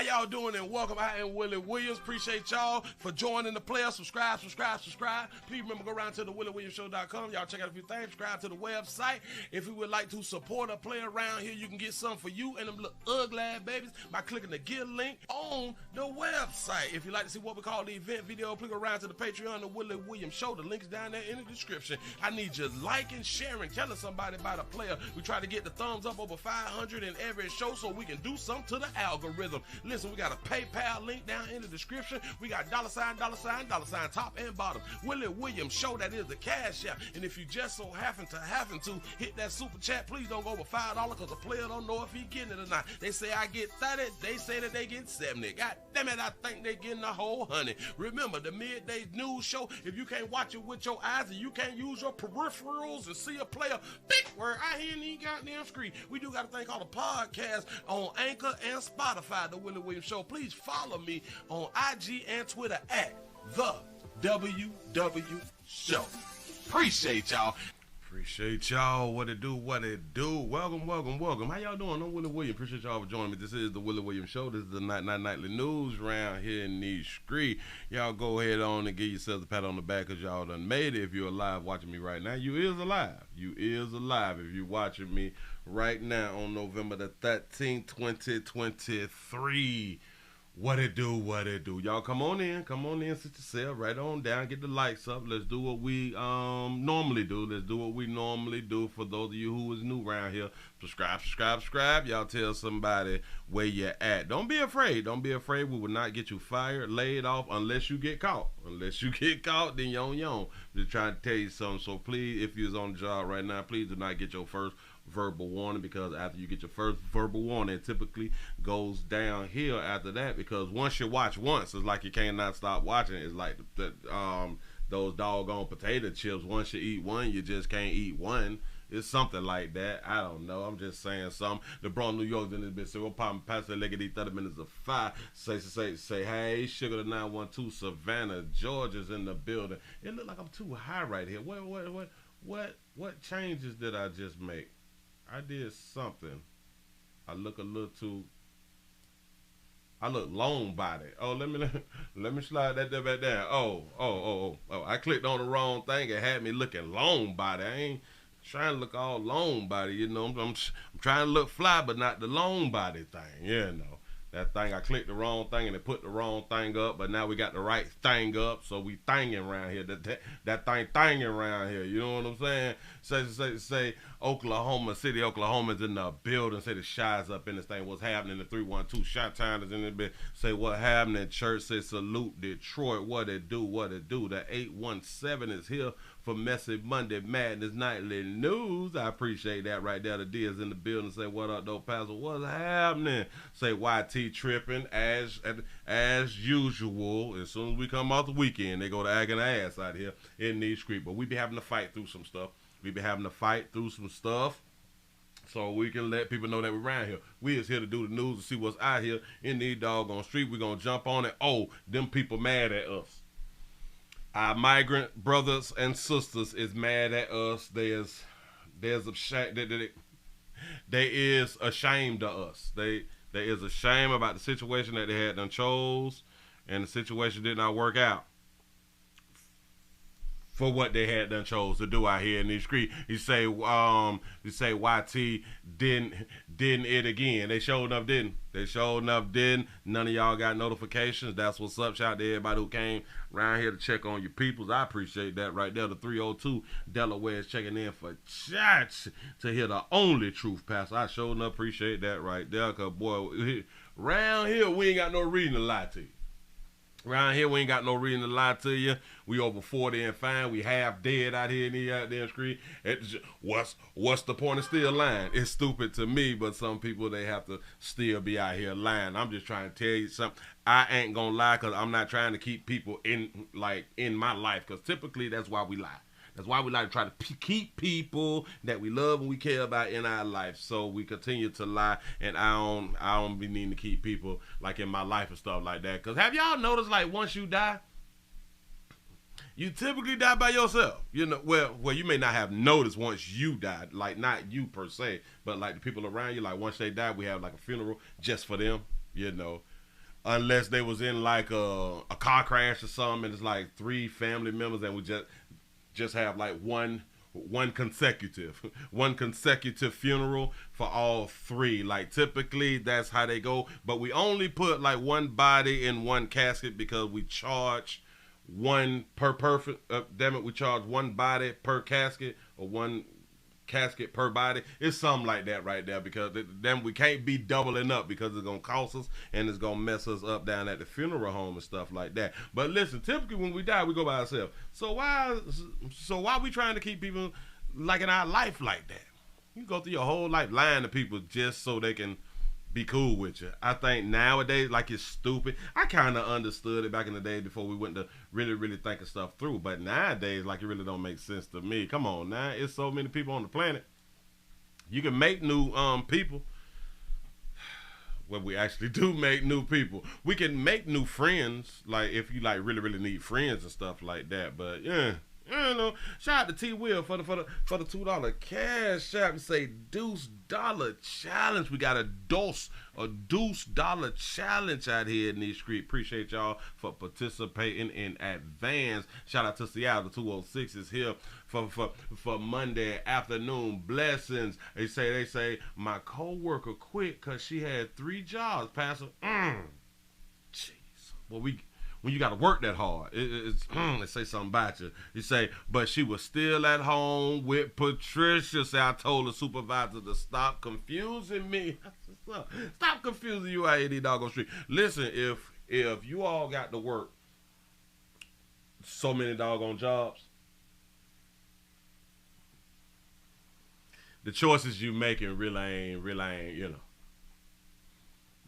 y'all doing and welcome. I am Willie Williams. Appreciate y'all for joining the player. Subscribe. Please remember, go around to the WillieWilliamsShow.com. Y'all check out a few things. Subscribe to the website. If you would like to support a player around here, you can get something for you and them little ugly ass babies by clicking the Get link on the website. If you'd like to see what we call the event video, please go around to the Patreon, the Willie Williams Show. The link's down there in the description. I need you liking, sharing, telling somebody about a player. We try to get the thumbs up over 500 in every show so we can do something to the algorithm. Listen, we got a PayPal link down in the description. We got $, top and bottom. Willie Williams Show, that is the cash app. And if you just so happen to hit that super chat, please don't go over $5 because the player don't know if he getting it or not. They say I get 30, they say that they get 70. God damn it, I think they getting the whole 100. Remember, the midday news show, if you can't watch it with your eyes and you can't use your peripherals and see a player, big word, I hear any goddamn screen. We do got a thing called a podcast on Anchor and Spotify, the Willie Williams Show. Please follow me on IG and Twitter at the WW Show. Appreciate y'all. What it do. Welcome. How y'all doing? I'm Willie Williams. Appreciate y'all for joining me. This is the Willie Williams Show. This is the nightly news round here in these streets. Y'all go ahead on and give yourselves a pat on the back because y'all done made it. If you're alive watching me right now, you is alive. If you're watching me right now on November the 13th, 2023. What it do. Y'all come on in, sit yourself right on down, get the lights up. Let's do what we normally do. For those of you who is new around here, subscribe. Y'all tell somebody where you're at. Don't be afraid. We will not get you fired, laid off unless you get caught. Then you're just trying to tell you something. So please, if you're on the job right now, please do not get your first verbal warning, because after you get your first verbal warning, it typically goes downhill after that, because once you watch once, it's like you cannot stop watching. It's like those doggone potato chips. Once you eat one, you just can't eat one. It's something like that. I don't know. I'm just saying something. The Bronx, New York, in this bitch. So we'll pop past the leg of these 30 minutes of fire. Say, hey, Sugar the 912, Savannah, Georgia's in the building. It look like I'm too high right here. What changes did I just make? I did something. I look long body. Oh, let me slide that there back down. Oh. I clicked on the wrong thing. It had me looking long body. I ain't trying to look all long body, you know. I'm trying to look fly, but not the long body thing, you know. That thing, I clicked the wrong thing and it put the wrong thing up, but now we got the right thing up, so we thinging around here. That thing thinging around here, you know what I'm saying? Say Oklahoma City, Oklahoma's in the building. Say the Shy's up in this thing. What's happening? The 312 Shot Town is in the bit. Say what happening? Church say salute Detroit. What it do? The 817 is here for Messy Monday Madness Nightly News. I appreciate that right there. The D is in the building. Say what up, though, Pastor? What's happening? Say YT tripping as usual. As soon as we come out the weekend, they go to acting ass out here in these streets. But we be having to fight through some stuff. So we can let people know that we're around here. We is here to do the news and see what's out here in these doggone street. We're going to jump on it. Oh, them people mad at us. Our migrant brothers and sisters is mad at us. They is ashamed of us. They is ashamed about the situation that they had done chose, and the situation did not work out for what they had done chose to do out here in these streets. You say YT didn't it again. They showed up didn't. None of y'all got notifications. That's what's up. Shout out to everybody who came around here to check on your peoples. I appreciate that right there. The 302 Delaware is checking in for chats to hear the only truth, Pastor. I showed up appreciate that right there, because boy, around here we ain't got no reason to lie to you. Around here, we ain't got no reason to lie to you. We over 40 and fine. We half dead out here in the goddamn street. What's the point of still lying? It's stupid to me, but some people, they have to still be out here lying. I'm just trying to tell you something. I ain't gonna lie, because I'm not trying to keep people in my life, because typically that's why we lie. That's why we like to try to keep people that we love and we care about in our life. So we continue to lie, and I don't be needing to keep people like in my life and stuff like that. Because have y'all noticed, like, once you die, you typically die by yourself. You know, well, you may not have noticed once you died, like not you per se, but like the people around you. Like once they die, we have like a funeral just for them. You know. unless they was in like a car crash or something, and it's like 3 family members, and we just have like one consecutive funeral for all 3. Like typically that's how they go, but we only put like one body in one casket because we charge one per perfect. We charge one body per casket, or one casket per body. It's something like that right there, because then we can't be doubling up, because it's gonna cost us and it's gonna mess us up down at the funeral home and stuff like that. But listen, typically when we die, we go by ourselves. So why are we trying to keep people like in our life like that? You go through your whole life lying to people just so they can be cool with you. I think nowadays, like, it's stupid. I kind of understood it back in the day before we went to really thinking stuff through. But nowadays, like, it really don't make sense to me. Come on, now, it's so many people on the planet. You can make new people. Well, we actually do make new people. We can make new friends, like if you like really need friends and stuff like that. But yeah. I don't know. Shout out to T Will for the $2 cash app and say deuce dollar challenge. We got a deuce dollar challenge out here in these streets. Appreciate y'all for participating in advance. Shout out to Seattle. 206 is here for Monday afternoon blessings. They say my coworker quit because she had 3 jobs. Pastor, jeez. Well, when you got to work that hard, they say something about you. You say, but she was still at home with Patricia. Say, I told the supervisor to stop confusing me. Stop confusing you out in these doggone street. Listen, if you all got to work so many doggone jobs, the choices you making really ain't,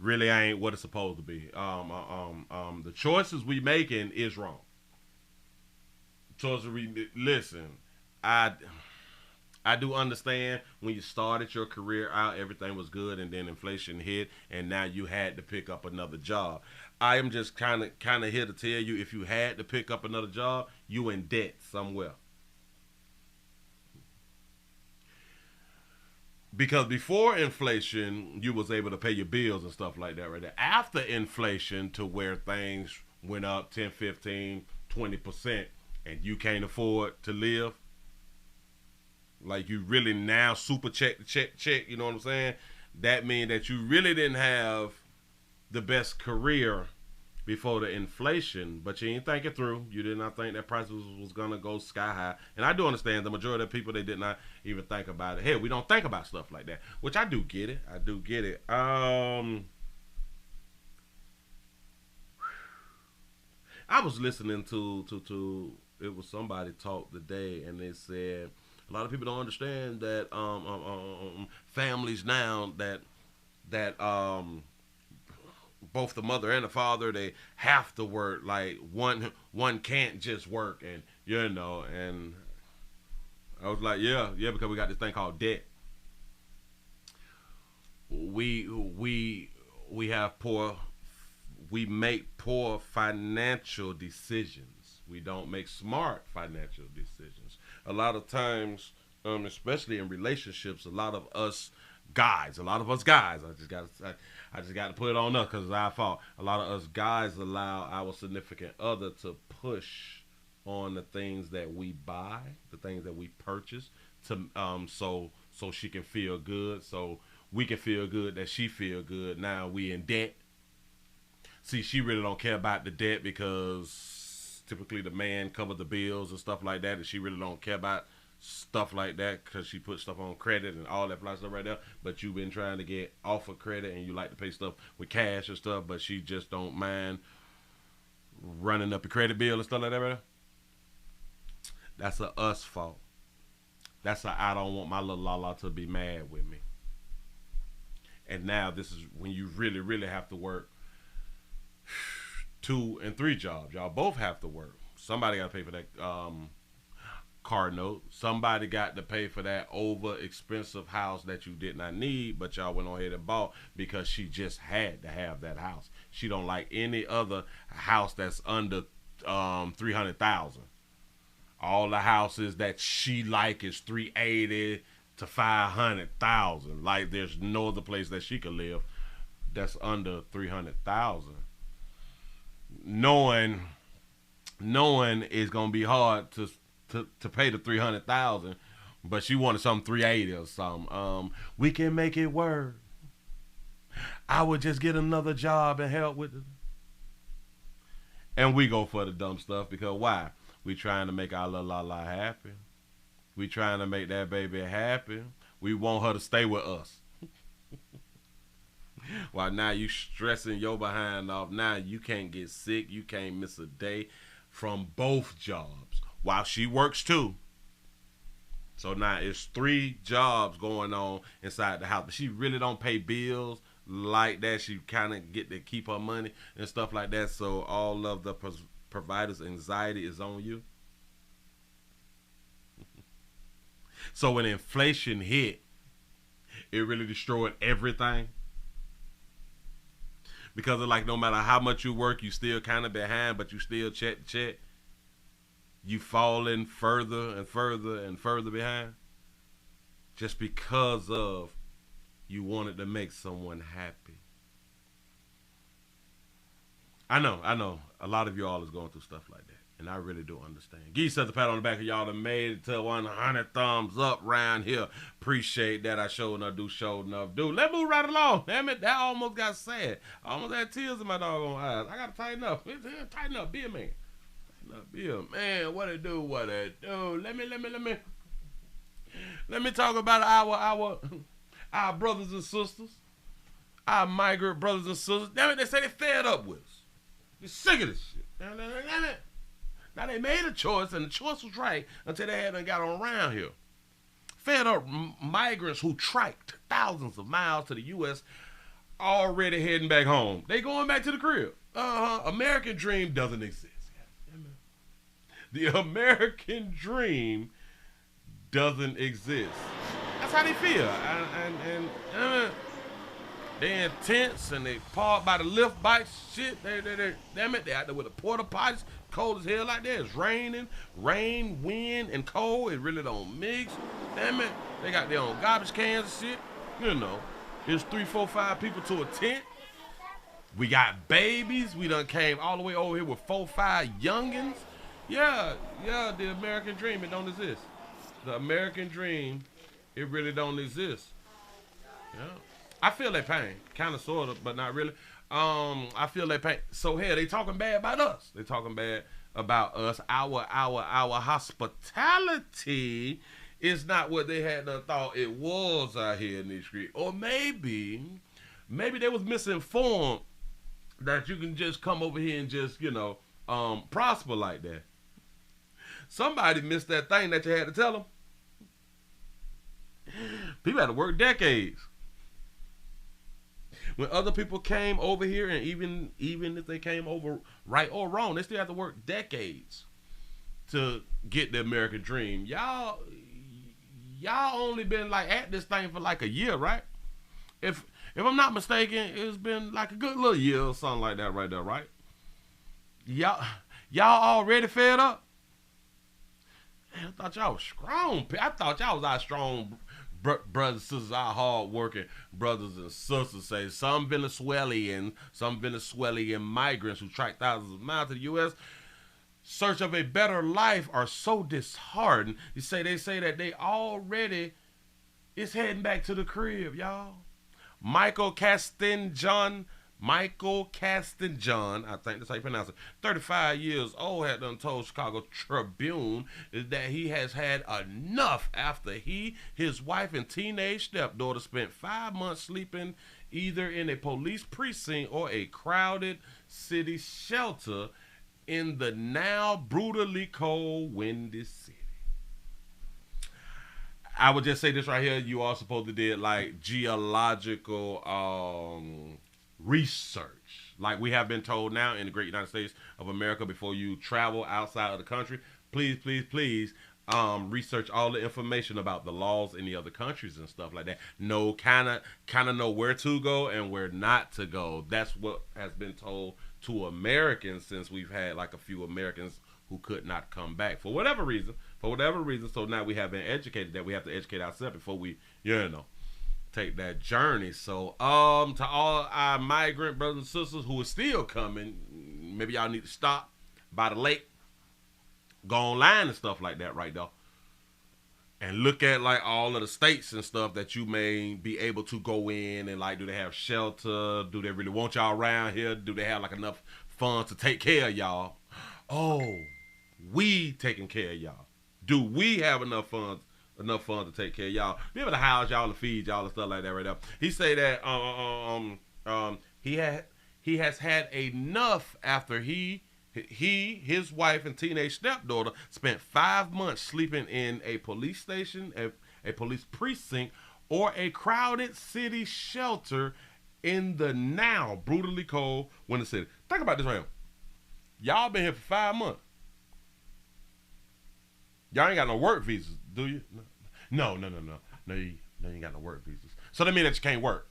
really ain't what it's supposed to be. The choices we making is wrong. Listen, I do understand when you started your career out, everything was good, and then inflation hit, and now you had to pick up another job. I am just kind of here to tell you, if you had to pick up another job, you in debt somewhere. Because before inflation, you was able to pay your bills and stuff like that right there. After inflation, to where things went up 10, 15, 20%, and you can't afford to live, like you really now super check, you know what I'm saying? That means that you really didn't have the best career before the inflation, but you didn't think it through. You did not think that prices was going to go sky high. And I do understand the majority of people, they did not even think about it. Hey, we don't think about stuff like that, which I do get it. I was listening to it was somebody talk today, and they said a lot of people don't understand that families now that both the mother and the father, they have to work. Like one can't just work, and and I was like, yeah, because we got this thing called debt. We make poor financial decisions. We don't make smart financial decisions. A lot of times, especially in relationships, a lot of us guys, I just got to put it on us because it's our fault. A lot of us guys allow our significant other to push on the things that we buy, the things that we purchase, to so she can feel good, so we can feel good that she feel good. Now we in debt. See, she really don't care about the debt because typically the man covers the bills and stuff like that, and she really don't care about stuff like that because she put stuff on credit and all that fly stuff right there. But you've been trying to get off of credit, and you like to pay stuff with cash and stuff, but she just don't mind running up your credit bill and stuff like that right there. That's a us fault. That's a I don't want my little Lala to be mad with me. And now this is when you really have to work 2 and 3 jobs. Y'all both have to work. Somebody got to pay for that car note. Somebody got to pay for that over expensive house that you did not need, but y'all went on ahead and bought because she just had to have that house. She don't like any other house that's under $300,000. All the houses that she like is $380,000 to $500,000. Like there's no other place that she could live that's under $300,000. knowing it's gonna be hard to pay the 300,000, but she wanted something 380 or something. We can make it work. I would just get another job and help with it. And we go for the dumb stuff because why? We trying to make our little la happy. We trying to make that baby happy. We want her to stay with us. While now you stressing your behind off. Now you can't get sick. You can't miss a day from both jobs. While she works too. So now it's 3 jobs going on inside the house. But she really don't pay bills like that. She kind of get to keep her money and stuff like that. So all of the provider's anxiety is on you. So when inflation hit, it really destroyed everything. Because of like no matter how much you work, you still kind of behind, but you still check. You falling further and further and further behind. Just because of you wanted to make someone happy. I know. A lot of y'all is going through stuff like that. And I really do understand. Give yourself a pat on the back of y'all that made it to 100 thumbs up round here. Appreciate that. I sure enough do. Let's move right along. Damn it, that almost got sad. I almost had tears in my doggone eyes. I got to tighten up. Tighten up. Be a man. Tighten up. Be a man. What it do? Let me talk about our brothers and sisters. Our migrant brothers and sisters. Damn it, they say they fed up with us. They're sick of this shit. Damn it. Now they made a choice, and the choice was right until they hadn't got on around here. Fed up migrants who triked thousands of miles to the U.S. already heading back home. They going back to the crib. American dream doesn't exist. The American dream doesn't exist. That's how they feel. And they in tents and they parked by the lift bikes. Shit, they damn it, they out there with the porta potties, cold as hell like that. It's raining, rain, wind, and cold. It really don't mix. Damn it, they got their own garbage cans and shit. You know, there's 3, 4, 5 people to a tent. We got babies. We done came all the way over here with 4, 5 youngins. Yeah, the American dream, it don't exist. The American dream, it really don't exist. Yeah. I feel that pain, kind of, sort of, but not really. I feel that pain. So hell, they talking bad about us. They talking bad about us. Our hospitality is not what they had thought it was out here in these streets. Or maybe they was misinformed that you can just come over here and just, prosper like that. Somebody missed that thing that you had to tell them. People had to work decades. When other people came over here, and even if they came over right or wrong, they still have to work decades to get the American dream. Y'all only been like at this thing for like a year, right? If I'm not mistaken, it's been like a good little year or something like that right there, right? Y'all already fed up? Man, I thought y'all was strong. I thought y'all was our strong brothers and sisters, our hard-working brothers and sisters. Say some Venezuelan migrants who track thousands of miles to the U.S. search of a better life are so disheartened. They say that they already is heading back to the crib, y'all. Michael Castinjon, I think that's how you pronounce it, 35 years old, had done told Chicago Tribune is that he has had enough after his wife, and teenage stepdaughter spent 5 months sleeping either in a police precinct or a crowded city shelter in the now brutally cold, windy city. I would just say this right here. You are supposed to do like geological research, like we have been told now in the great United States of America. Before you travel outside of the country, please research all the information about the laws in the other countries and stuff like that. Kind of know where to go and where not to go. That's what has been told to Americans, since we've had like a few Americans who could not come back for whatever reason. So now we have been educated that we have to educate ourselves before we take that journey. So to all our migrant brothers and sisters who are still coming, maybe y'all need to stop by the lake, go online and stuff like that right there, and look at like all of the states and stuff that you may be able to go in and like, do they have shelter? Do they really want y'all around here? Do they have like enough funds to take care of y'all? Oh, we taking care of y'all. Do we have enough funds to take care of y'all? Be able to house y'all and feed y'all and stuff like that right there. He say that he has had enough after his wife and teenage stepdaughter spent 5 months sleeping in a police station, a police precinct, or a crowded city shelter in the now brutally cold winter city. Think about this right here. Y'all been here for 5 months. Y'all ain't got no work visas, do you? No, you ain't got no work visas. So that means that you can't work.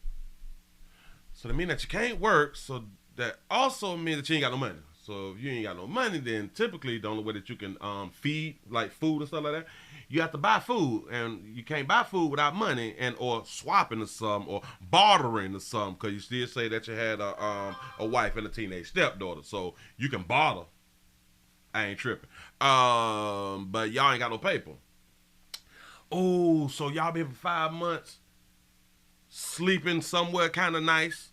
So that also means that you ain't got no money. So if you ain't got no money, then typically the only way that you can feed, like food and stuff like that, you have to buy food, and you can't buy food without money, and or swapping or something, or bartering or something, because you still say that you had a wife and a teenage stepdaughter, so you can barter. I ain't tripping. But y'all ain't got no paper. Oh, so y'all been for 5 months sleeping somewhere kind of nice.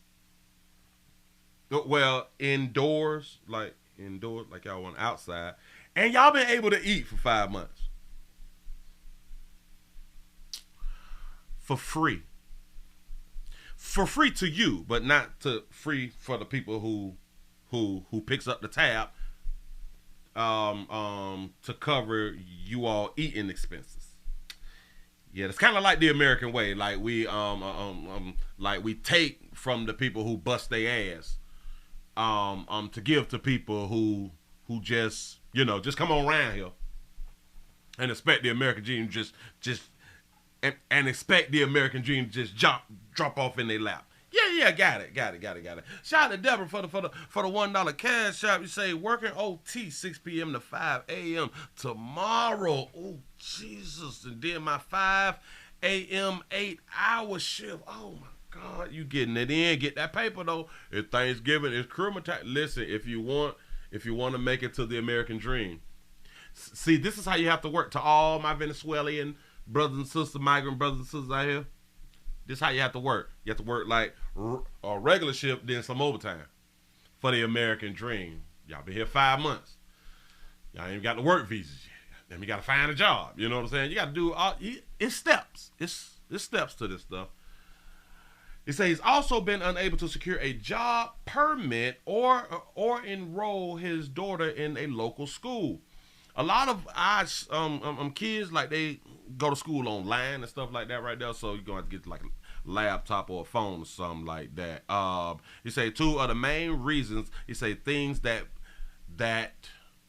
Well, indoors, like y'all went outside, and y'all been able to eat for 5 months for free to you, but not to free for the people who picks up the tab to cover you all eating expenses. Yeah, it's kind of like the American way. Like we take from the people who bust their ass to give to people who just come on around here and expect the American dream and expect the American dream to just drop off in their lap. Yeah, got it. Shout out to Deborah for the $1 cash shop. You say working OT 6 p.m. to 5 a.m. tomorrow. Oh Jesus! And then my 5 a.m. 8-hour shift. Oh my God, you getting it in? Get that paper though. It's Thanksgiving. It's Christmas time. Listen, if you want to make it to the American dream, see, this is how you have to work. To all my Venezuelan brothers and sisters, migrant brothers and sisters out here. This is how you have to work. You have to work like a regular shift, then some overtime for the American dream. Y'all been here 5 months. Y'all ain't got the work visas yet. Then you got to find a job. You know what I'm saying? You got to do it's steps. It's steps to this stuff. He says he's also been unable to secure a job permit or enroll his daughter in a local school. A lot of kids, like, they go to school online and stuff like that right there, so you're going to have to get like a laptop or a phone or something like that. He say two of the main reasons, he say things that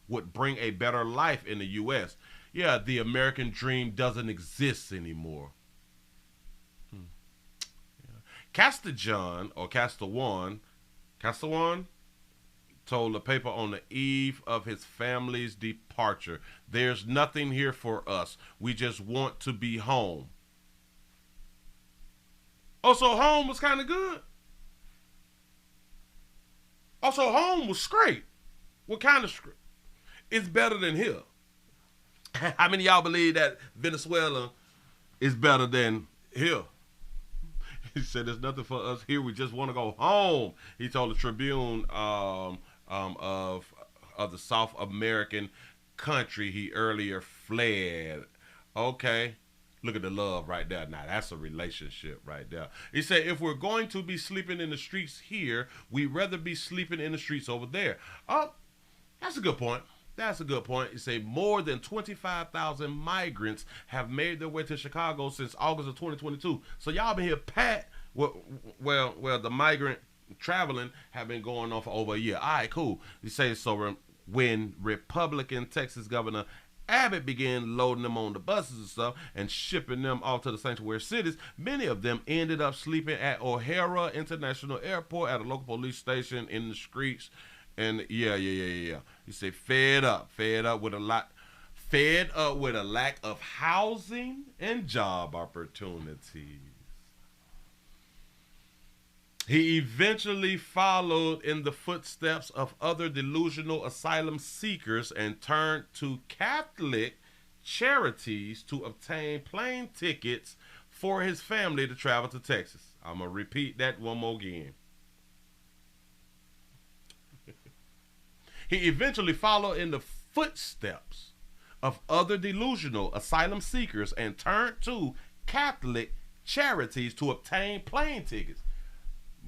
would bring a better life in the U.S. Yeah, the American dream doesn't exist anymore. Castellan told the paper on the eve of his family's departure, "There's nothing here for us. We just want to be home." Oh, so home was kind of good? Oh, so home was straight. What kind of straight? It's better than here. How many of y'all believe that Venezuela is better than here? He said, "There's nothing for us here. We just want to go home." He told the Tribune of the South American country he earlier fled. Okay, look at the love right there. Now that's a relationship right there. He said, "If we're going to be sleeping in the streets here, we'd rather be sleeping in the streets over there." Oh, that's a good point. That's a good point. He said more than 25,000 migrants have made their way to Chicago since August of 2022. So y'all been here well, the migrant traveling have been going on for over a year. All right, cool. He says so when Republican Texas Governor Abbott began loading them on the buses and stuff and shipping them off to the sanctuary cities, many of them ended up sleeping at O'Hara International Airport, at a local police station, in the streets. And yeah. You say fed up with a lack of housing and job opportunities. He eventually followed in the footsteps of other delusional asylum seekers and turned to Catholic charities to obtain plane tickets for his family to travel to Texas. I'm going to repeat that one more again. He eventually followed in the footsteps of other delusional asylum seekers and turned to Catholic charities to obtain plane tickets.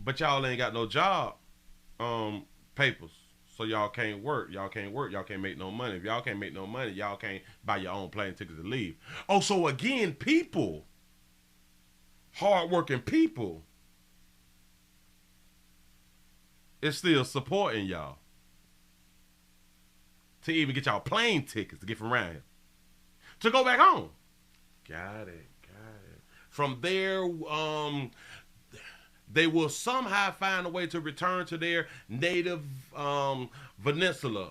But y'all ain't got no job papers, so y'all can't work. Y'all can't work. Y'all can't make no money. If y'all can't make no money, y'all can't buy your own plane tickets to leave. Oh, so again, people, hardworking people, is still supporting y'all to even get y'all plane tickets to get from around here to go back home. Got it. From there, they will somehow find a way to return to their native Venezuela.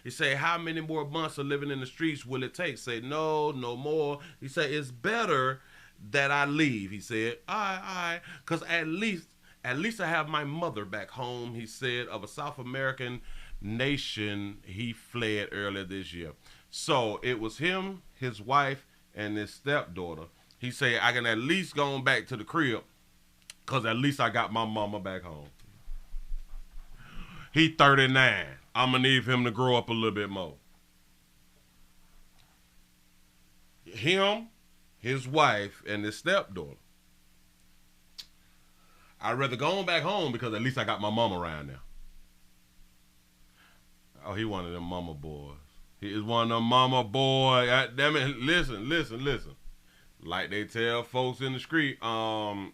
He say, how many more months of living in the streets will it take? Say, no more. He said, it's better that I leave. He said, all right, because at least I have my mother back home. He said, of a South American nation he fled earlier this year. So it was him, his wife, and his stepdaughter. He said, I can at least go back to the crib because at least I got my mama back home. He 39. I'm going to need him to grow up a little bit more. Him, his wife, and his stepdaughter. I'd rather go back home because at least I got my mama around now. Oh, he one of them mama boys. He is one of them mama boys. Damn it, listen. Like they tell folks in the street, damn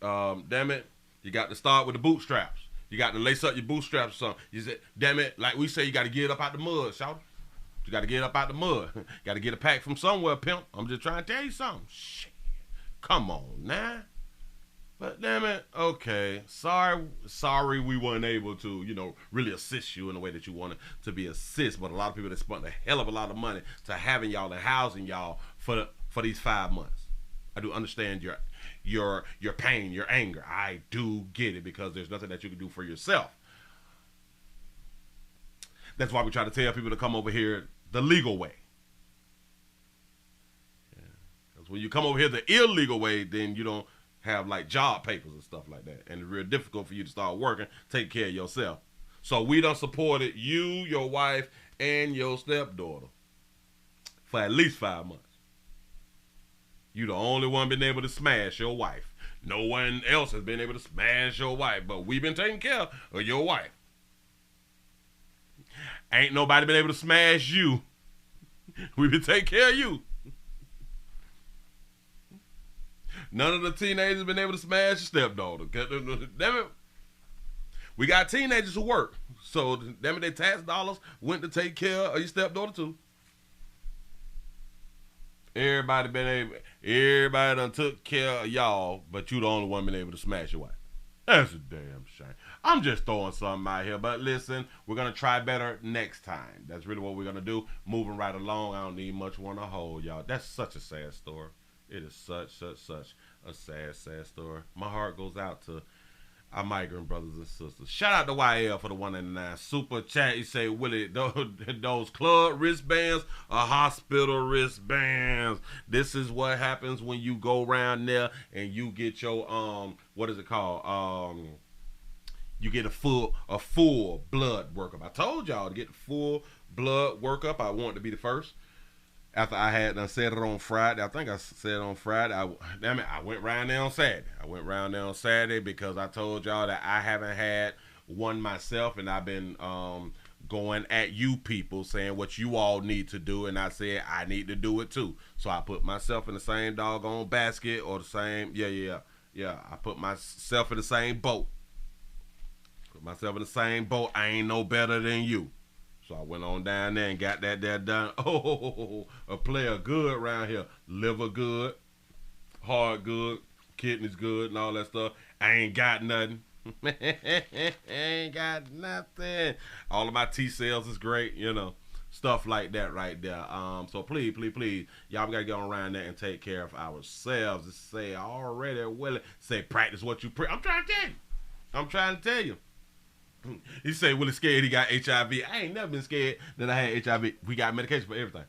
it, you got to start with the bootstraps. You got to lace up your bootstraps or something. You said, damn it, like we say, you got to get up out the mud, shout. You got to get up out the mud. Got to get a pack from somewhere, pimp. I'm just trying to tell you something. Shit. Come on now. But damn it, okay. Sorry we weren't able to, really assist you in the way that you wanted to be assist. But a lot of people that spent a hell of a lot of money to having y'all and housing y'all for these 5 months. I do understand your pain, your anger. I do get it because there's nothing that you can do for yourself. That's why we try to tell people to come over here the legal way. Because when you come over here the illegal way, then you don't have like job papers and stuff like that. And it's real difficult for you to start working, take care of yourself. So we done supported you, your wife, and your stepdaughter for at least 5 months. You the only one been able to smash your wife. No one else has been able to smash your wife, but we've been taking care of your wife. Ain't nobody been able to smash you. We've been taking care of you. None of the teenagers been able to smash your stepdaughter. Damn it. We got teenagers who work. So, damn it, their tax dollars went to take care of your stepdaughter too. Everybody done took care of y'all, but you the only one been able to smash your wife. That's a damn shame. I'm just throwing something out here, but listen, we're going to try better next time. That's really what we're going to do. Moving right along. I don't need much one to hold, y'all. That's such a sad story. It is such a sad story. My heart goes out to our migrant brothers and sisters. Shout out to YL for the 199 super chat. He say, Willie, those club wristbands are hospital wristbands. This is what happens when you go around there and you get your what is it called? You get a full blood workup. I told y'all to get the full blood workup. I want to be the first. After I had done said it on Friday, I think I said it on Friday. I went round there on Saturday. Because I told y'all that I haven't had one myself, and I've been going at you people saying what you all need to do, and I said I need to do it too. So I put myself in the same doggone basket or the same, I put myself in the same boat. I ain't no better than you. So I went on down there and got that there done. Oh, a player good around here. Liver good, heart good, kidneys good, and all that stuff. I ain't got nothing. Ain't got nothing. All of my T cells is great, stuff like that right there. So please, y'all gotta get on around there and take care of ourselves. Just say already, Willie, say practice what you preach. I'm trying to tell you. He say Willie scared he got HIV. I ain't never been scared that I had HIV. We got medication for everything.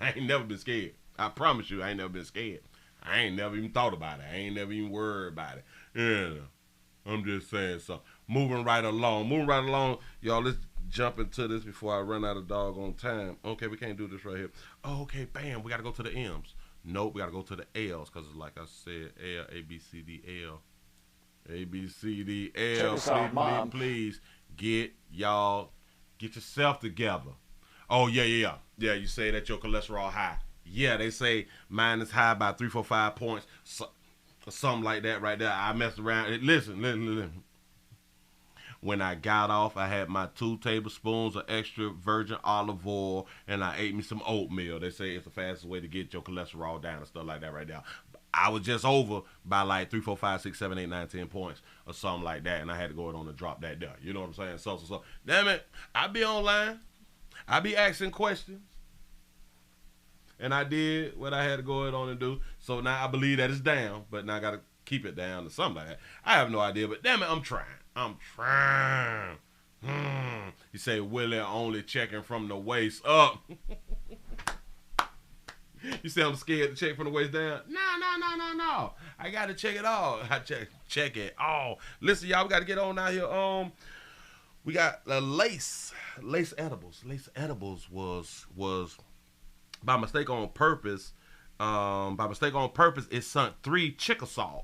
I ain't never been scared. I promise you, I ain't never been scared. I ain't never even thought about it. I ain't never even worried about it. Yeah, I'm just saying. So moving right along, y'all. Let's jump into this before I run out of doggone time. Okay, we can't do this right here. Oh, okay, bam. We gotta go to the M's. Nope, we gotta go to the L's because, like I said, L, A, B, C, D, L. A, B, C, D, L. Please get yourself together. Oh, yeah. You say that your cholesterol high. Yeah, they say mine is high by 3, 4, 5 points. Something like that right there. I messed around. Listen. When I got off, I had my 2 tablespoons of extra virgin olive oil, and I ate me some oatmeal. They say it's the fastest way to get your cholesterol down and stuff like that right now. I was just over by like 3, 4, 5, 6, 7, 8, 9, 10 points or something like that, and I had to go on and drop that there. You know what I'm saying? So. Damn it, I be online. I be asking questions. And I did what I had to go on and do. So now I believe that it's down, but now I got to keep it down or something like that. I have no idea, but damn it, I'm trying. You say Willie only checking from the waist up. You say I'm scared to check from the waist down? No. I got to check it all. I check it all. Listen, y'all, we got to get on out here. We got lace edibles. Lace edibles was by mistake on purpose. It sent 3 Chickasaw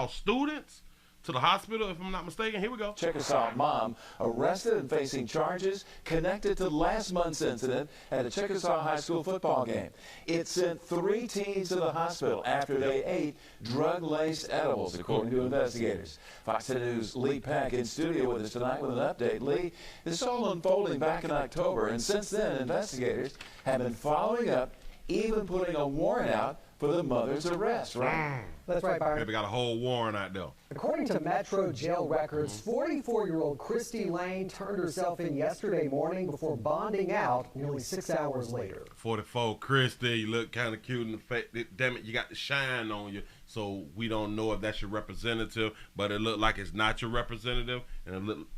students to the hospital, if I'm not mistaken. Here we go. Chickasaw mom arrested and facing charges connected to last month's incident at a Chickasaw High School football game. It sent 3 teens to the hospital after they ate drug-laced edibles, according to investigators. Fox 10 News' Lee Pack in studio with us tonight with an update. Lee, this is all unfolding back in October, and since then, investigators have been following up, even putting a warrant out for the mother's arrest, right? That's right, Byron. Maybe got a whole warrant out there. According to Metro jail records, 44-year-old Christy Lane turned herself in yesterday morning before bonding out nearly 6 hours later. 44, Christy, you look kind of cute in the face. Damn it, you got the shine on you. So we don't know if that's your representative, but it looked like it's not your representative. And it looked,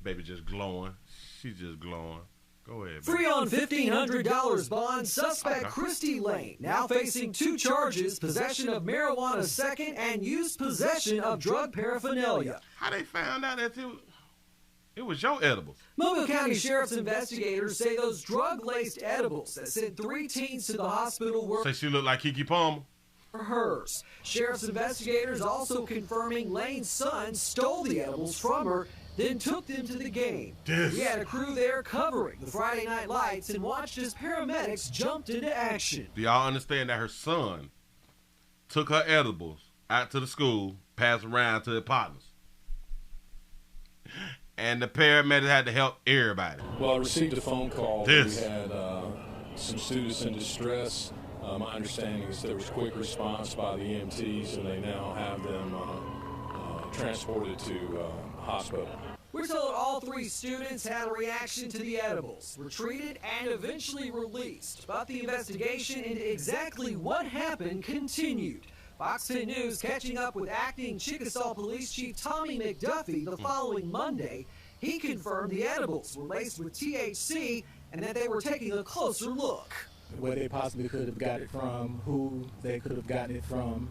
baby just glowing. She's just glowing. Go ahead, baby. Free on $1,500 bond, suspect Christy Lane now facing 2 charges: possession of marijuana second and used possession of drug paraphernalia. How they found out that it was your edibles? Mobile County Sheriff's investigators say those drug-laced edibles that sent 3 teens to the hospital were... Say she looked like Keke Palmer? ...hers. Sheriff's investigators also confirming Lane's son stole the edibles from her, then took them to the game. We had a crew there covering the Friday Night Lights and watched as paramedics jumped into action. Do y'all understand that her son took her edibles out to the school, passed around to the partners, and the paramedics had to help everybody? Well, I received a phone call. We had some students in distress. My understanding is there was quick response by the EMTs, and they now have them transported to hospital. We're told all 3 students had a reaction to the edibles, were treated, and eventually released. But the investigation into exactly what happened continued. Fox 10 News catching up with acting Chickasaw Police Chief Tommy McDuffie the following Monday. He confirmed the edibles were laced with THC and that they were taking a closer look. Where they possibly could have got it from, who they could have gotten it from,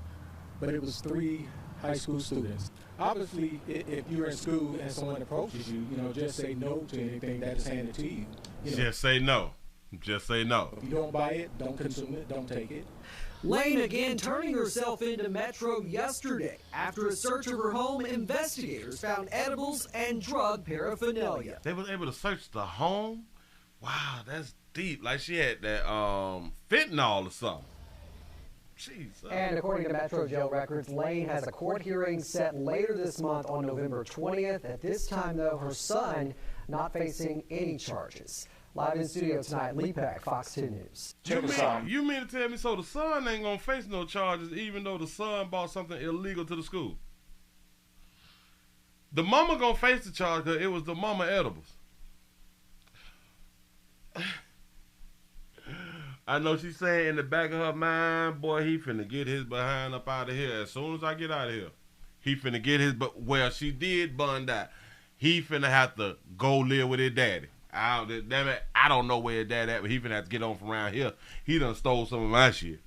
but it was 3 high school students. Obviously, if you're in school and someone approaches you, just say no to anything that is handed to you. Just say no. Just say no. If you don't buy it, don't consume it, don't take it. Lane again turning herself into Metro yesterday. After a search of her home, investigators found edibles and drug paraphernalia. They were able to search the home? Wow, that's deep. Like she had that fentanyl or something. Jeez. And according to Metro jail records, Lane has a court hearing set later this month on November 20th. At this time, though, her son not facing any charges. Live in studio tonight, Lee Pack, Fox 10 News. You mean to tell me so the son ain't going to face no charges even though the son bought something illegal to the school? The mama going to face the charge because it was the mama edibles. I know she's saying in the back of her mind, boy, he finna get his behind up out of here. As soon as I get out of here, he finna get his, but well, she did bun that. He finna have to go live with his daddy. I don't know where his dad at, but he finna have to get on from around here. He done stole some of my shit.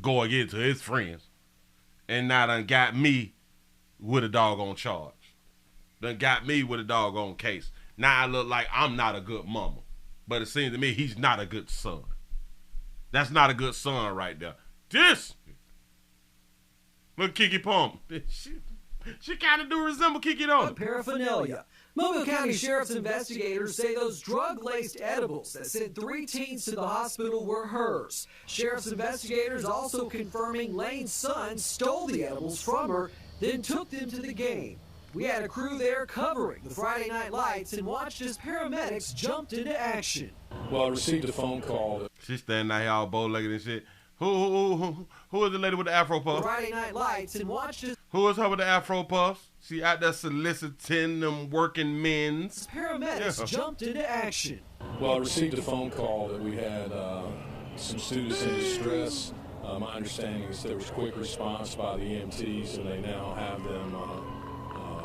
Go and get it to his friends. And now done got me with a doggone charge. Done got me with a doggone case. Now I look like I'm not a good mama. But it seems to me he's not a good son. That's not a good son right there. This. Look, Kiki Pump. She kind of do resemble Kiki, don't Paraphernalia. Mobile County Sheriff's investigators say those drug-laced edibles that sent 3 teens to the hospital were hers. Sheriff's investigators also confirming Lane's son stole the edibles from her, then took them to the game. We had a crew there covering the Friday Night Lights and watched as paramedics jumped into action. Well, I received a phone call. She's standing out here all bow-legged and shit. Who is the lady with the afro puffs? Friday Night Lights and watched as who is her with the afro puffs? She out there soliciting them working men's. Paramedics jumped into action. Well, I received a phone call that we had some students in distress. My understanding is there was quick response by the EMTs, and they now have them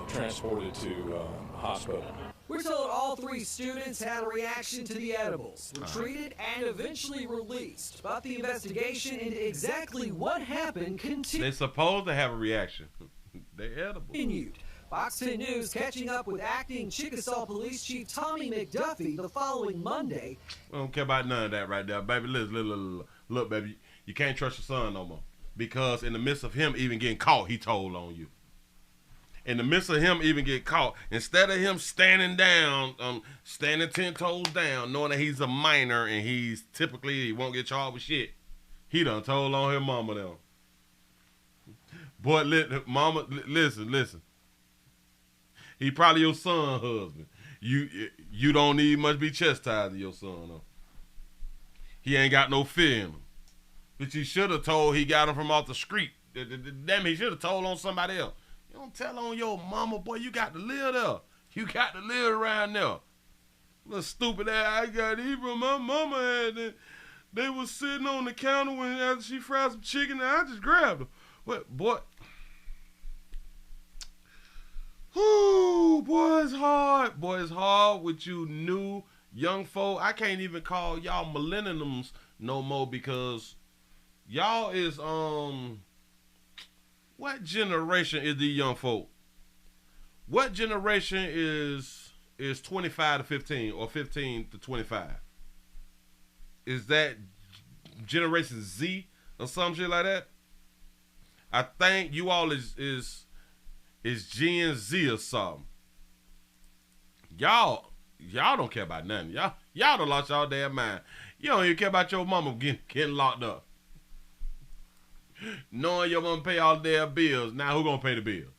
transported to hospital. We're told all 3 students had a reaction to the edibles, were treated and eventually released. But the investigation into exactly what happened continued. They're supposed to have a reaction. They're edible. Fox 10 News catching up with acting Chickasaw Police Chief Tommy McDuffie the following Monday. I don't care about none of that right there. Baby, look, baby, you can't trust your son no more. Because in the midst of him even getting caught, he told on you. In the midst of him even get caught, instead of him standing down, standing 10 toes down, knowing that he's a minor and he won't get charged with shit, he done told on his mama now. Boy, mama, listen. He probably your son's husband. You don't need much be chastising your son, though. He ain't got no fear in him. But you should have told he got him from off the street. Damn, he should have told on somebody else. You don't tell on your mama, boy. You got to live there. You got to live around there. Little stupid ass, I got it from my mama. And they was sitting on the counter after she fried some chicken, and I just grabbed her. What, boy? Whoo, boy, it's hard. Boy, it's hard with you new young folk. I can't even call y'all millenniums no more because y'all is, what generation is these young folk? What generation is 25 to 15 or 15 to 25? Is that Generation Z or some shit like that? I think you all is Gen Z or something. Y'all don't care about nothing. Y'all done lost y'all damn mind. You don't even care about your mama getting locked up. Knowing your mama pay all their bills. Now who gonna pay the bills?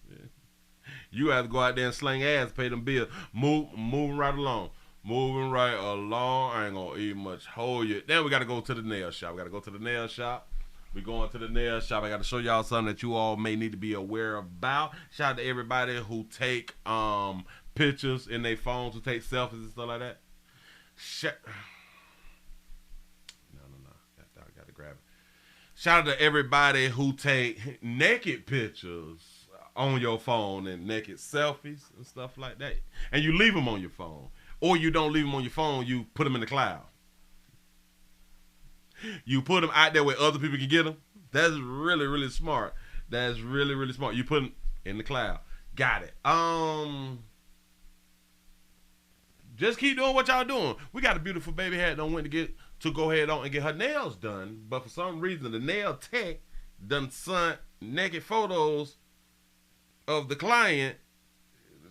You have to go out there and sling ass, pay them bills. Moving right along. Moving right along. I ain't gonna even much hold you. Then we gotta go to the nail shop. We going to the nail shop. I gotta show y'all something that you all may need to be aware about. Shout out to everybody who take pictures in their phones, who take selfies and stuff like that. No. I gotta grab it. Shout out to everybody who take naked pictures on your phone and naked selfies and stuff like that. And you leave them on your phone. Or you don't leave them on your phone, you put them in the cloud. You put them out there where other people can get them. That's really, really smart. That's really, really smart. You put them in the cloud. Got it. Just keep doing what y'all doing. We got a beautiful baby hat done went to go ahead on and get her nails done, but for some reason the nail tech done sent naked photos of the client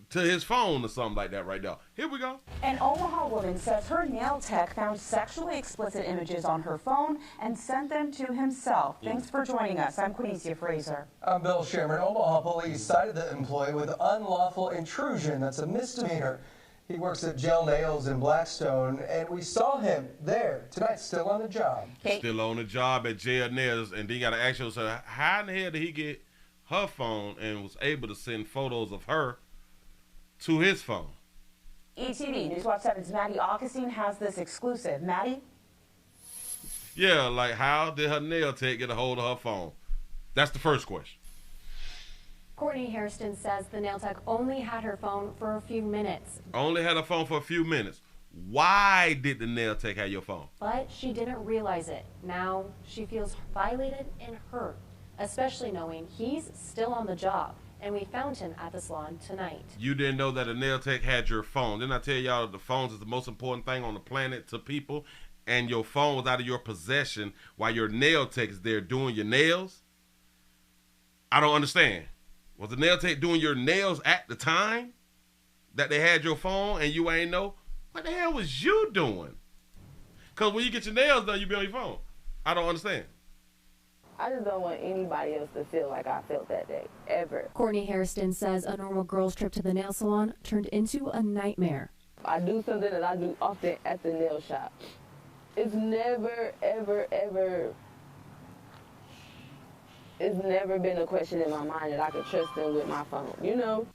to his phone or something like that right now. Here we go. An Omaha woman says her nail tech found sexually explicit images on her phone and sent them to himself. Thanks for joining us. I'm Quinicia Fraser. I'm Bill Sherman. Omaha police cited the employee with unlawful intrusion. That's a misdemeanor. He works at Gel Nails in Blackstone, and we saw him there tonight, still on the job. Still on the job at Gel Nails, and then you got to ask yourself, how in the hell did he get her phone and was able to send photos of her to his phone? ETV News Watch 7's Maddie Augustine has this exclusive. Maddie? Yeah, like how did her nail tech get a hold of her phone? That's the first question. Courtney Hairston says the nail tech only had her phone for a few minutes. Only had her phone for a few minutes. Why did the nail tech have your phone? But she didn't realize it. Now she feels violated and hurt, especially knowing he's still on the job. And we found him at the salon tonight. You didn't know that a nail tech had your phone. Didn't I tell y'all that the phones is the most important thing on the planet to people? And your phone was out of your possession while your nail tech is there doing your nails? I don't understand. Was the nail tech doing your nails at the time that they had your phone and you ain't know? What the hell was you doing? Because when you get your nails done, you be on your phone. I don't understand. I just don't want anybody else to feel like I felt that day, ever. Courtney Hairston says a normal girl's trip to the nail salon turned into a nightmare. I do something that I do often at the nail shop. It's never, ever, ever, it's never been a question in my mind that I could trust them with my phone, you know?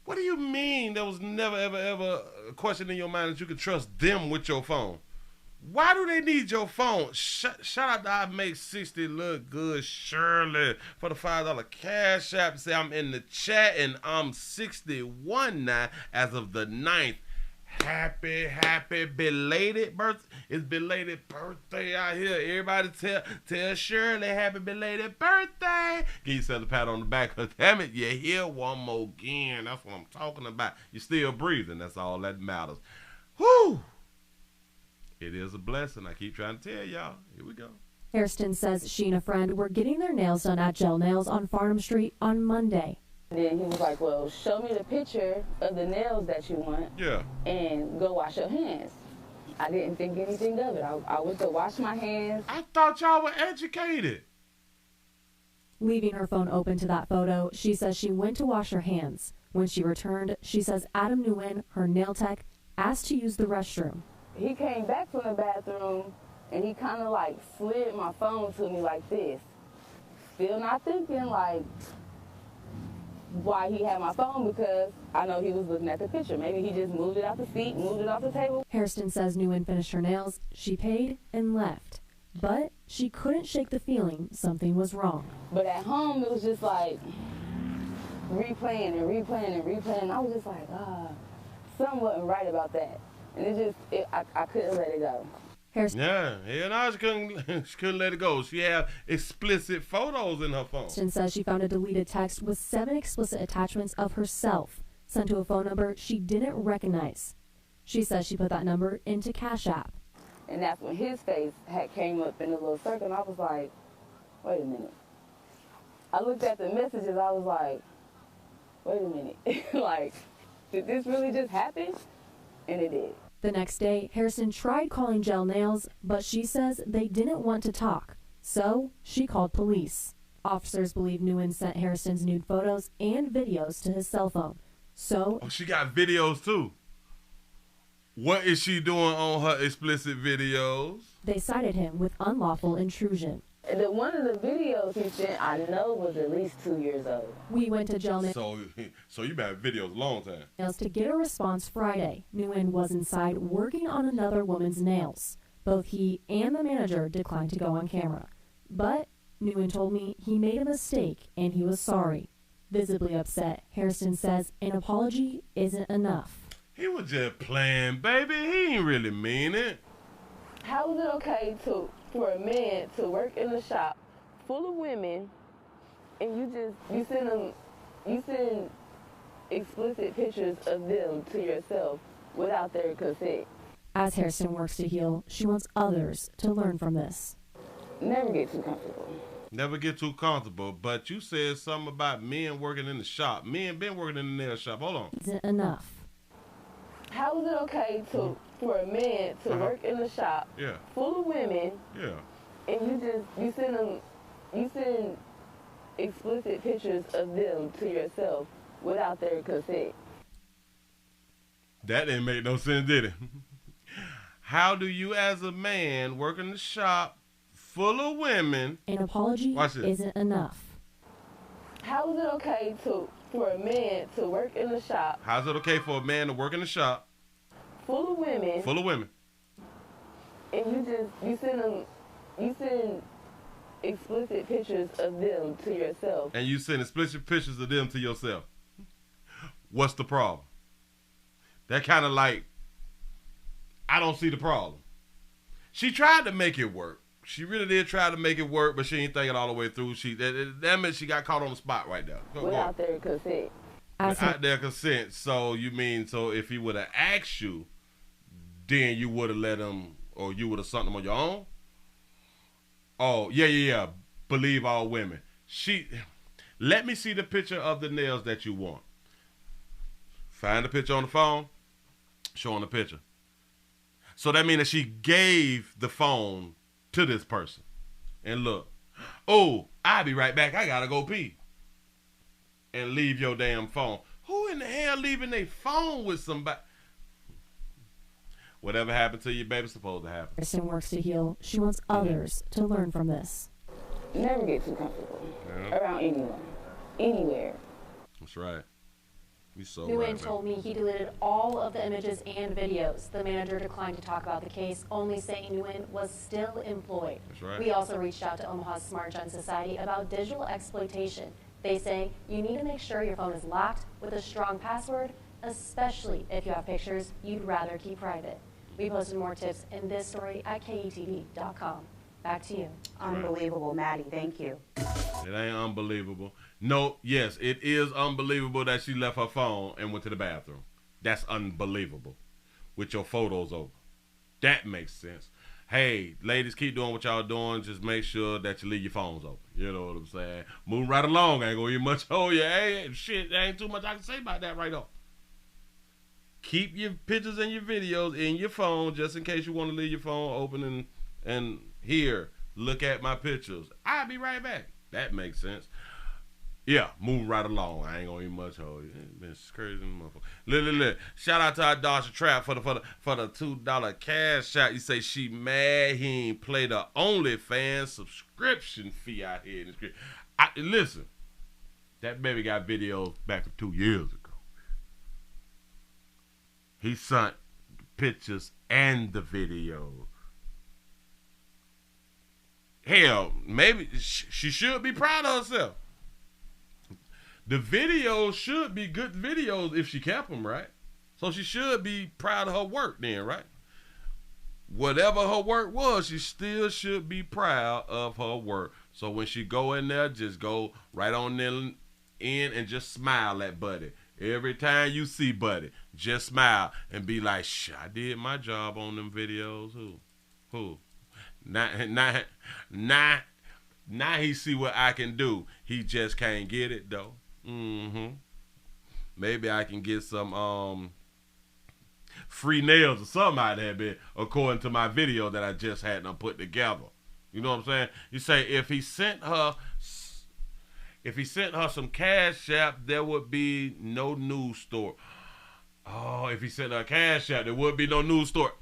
What do you mean there was never, ever, ever a question in your mind that you could trust them with your phone? Why do they need your phone? Shout out to I Make 60 Look Good Shirley for the $5 cash app. Say I'm in the chat and I'm 61 now as of the 9th. Happy belated birthday. It's belated birthday out here. Everybody tell Shirley happy belated birthday. Give yourself a pat on the back. Cause damn it, you're here one more again. That's what I'm talking about. You're still breathing. That's all that matters. Whew. It is a blessing. I keep trying to tell y'all. Here we go. Hairston says she and a friend were getting their nails done at Gel Nails on Farnham Street on Monday. Then he was like, well, show me the picture of the nails that you want. Yeah. And go wash your hands. I didn't think anything of it. I went to wash my hands. I thought y'all were educated. Leaving her phone open to that photo, she says she went to wash her hands. When she returned, she says Adam Nguyen, her nail tech, asked to use the restroom. He came back from the bathroom and he kind of like slid my phone to me like this. Still not thinking like why he had my phone, because I know he was looking at the picture. Maybe he just moved it out the seat, moved it off the table. Hairston says Nguyen finished her nails, she paid and left. But she couldn't shake the feeling something was wrong. But at home it was just like replaying and replaying and replaying. I was just like, something wasn't right about that. And I couldn't let it go. Yeah, no, she couldn't let it go. She had explicit photos in her phone. Hairston says she found a deleted text with 7 explicit attachments of herself sent to a phone number she didn't recognize. She says she put that number into Cash App. And that's when his face came up in a little circle, and I was like, wait a minute. I looked at the messages, I was like, wait a minute. Like, did this really just happen? And it did. The next day, Hairston tried calling Gel Nails, but she says they didn't want to talk. So she called police. Officers believe Nguyen sent Hairston's nude photos and videos to his cell phone. So she got videos too. What is she doing on her explicit videos? They cited him with unlawful intrusion. One of the videos he sent, I know, was at least 2 years old. We went to Gel Nails. So you been having videos a long time. To get a response Friday. Nguyen was inside working on another woman's nails. Both he and the manager declined to go on camera. But Nguyen told me he made a mistake and he was sorry. Visibly upset, Hairston says an apology isn't enough. He was just playing, baby. He ain't really mean it. How is it okay for a man to work in a shop full of women and you send explicit pictures of them to yourself without their consent? As Hairston works to heal, she wants others to learn from this. Never get too comfortable. Never get too comfortable, but you said something about men working in the shop. Men been working in the nail shop. Hold on. Isn't enough. How is it okay for a man to work in a shop full of women and you send explicit pictures of them to yourself without their consent? That didn't make no sense, did it? How do you as a man work in the shop full of women? An apology isn't enough. How is it okay for a man to work in a shop? How's it okay for a man to work in a shop full of women? Full of women. And you send them explicit pictures of them to yourself. And you send explicit pictures of them to yourself. What's the problem? That kind of like, I don't see the problem. She tried to make it work. She really did try to make it work, but she ain't think it all the way through. That meant she got caught on the spot right there. Without their consent. Without their consent. So you mean, so if he would have asked you, then you would have let him, or you would have sent him on your own? Oh, yeah. Believe all women. Let me see the picture of the nails that you want. Find the picture on the phone, showing the picture. So that means that she gave the phone to this person. And look, oh, I'll be right back. I gotta go pee. And leave your damn phone. Who in the hell leaving their phone with somebody? Whatever happened to you, baby, supposed to happen. Kristen works to heal. She wants others to learn from this. Never get too comfortable around anyone, anywhere. That's right. You so Nguyen right, told me he deleted all of the images and videos. The manager declined to talk about the case, only saying Nguyen was still employed. That's right. We also reached out to Omaha's Smart Gun Society about digital exploitation. They say you need to make sure your phone is locked with a strong password, especially if you have pictures you'd rather keep private. We posted more tips in this story at KETV.com. Back to you. Unbelievable, Maddie. Thank you. It ain't unbelievable. No, yes, it is unbelievable that she left her phone and went to the bathroom. That's unbelievable. With your photos over. That makes sense. Hey, ladies, keep doing what y'all doing. Just make sure that you leave your phones open. You know what I'm saying? Move right along. I ain't gonna hear much. Oh, yeah, hey, shit, there ain't too much I can say about that right now. Keep your pictures and your videos in your phone just in case you want to leave your phone open and here, look at my pictures. I'll be right back. That makes sense. Yeah, move right along. I ain't gonna eat much. Oh, it's crazy, motherfucker. Look. Shout out to our Dodger Trap for the $2 cash shot. You say she mad he ain't play the OnlyFans subscription fee out here in the street. Listen, that baby got videos back from 2 years ago. He sent pictures and the videos. Hell, maybe she should be proud of herself. The videos should be good videos if she kept them, right? So she should be proud of her work then, right? Whatever her work was, she still should be proud of her work. So when she go in there, just go right on in and just smile at Buddy. Every time you see Buddy, just smile and be like, I did my job on them videos. Who? Now he see what I can do. He just can't get it though. Maybe I can get some free nails or something out of that, according to my video that I just had put together. You know what I'm saying? You say if he sent her some cash app, there would be no news story. Oh, if he sent her a cash app, there would be no news story.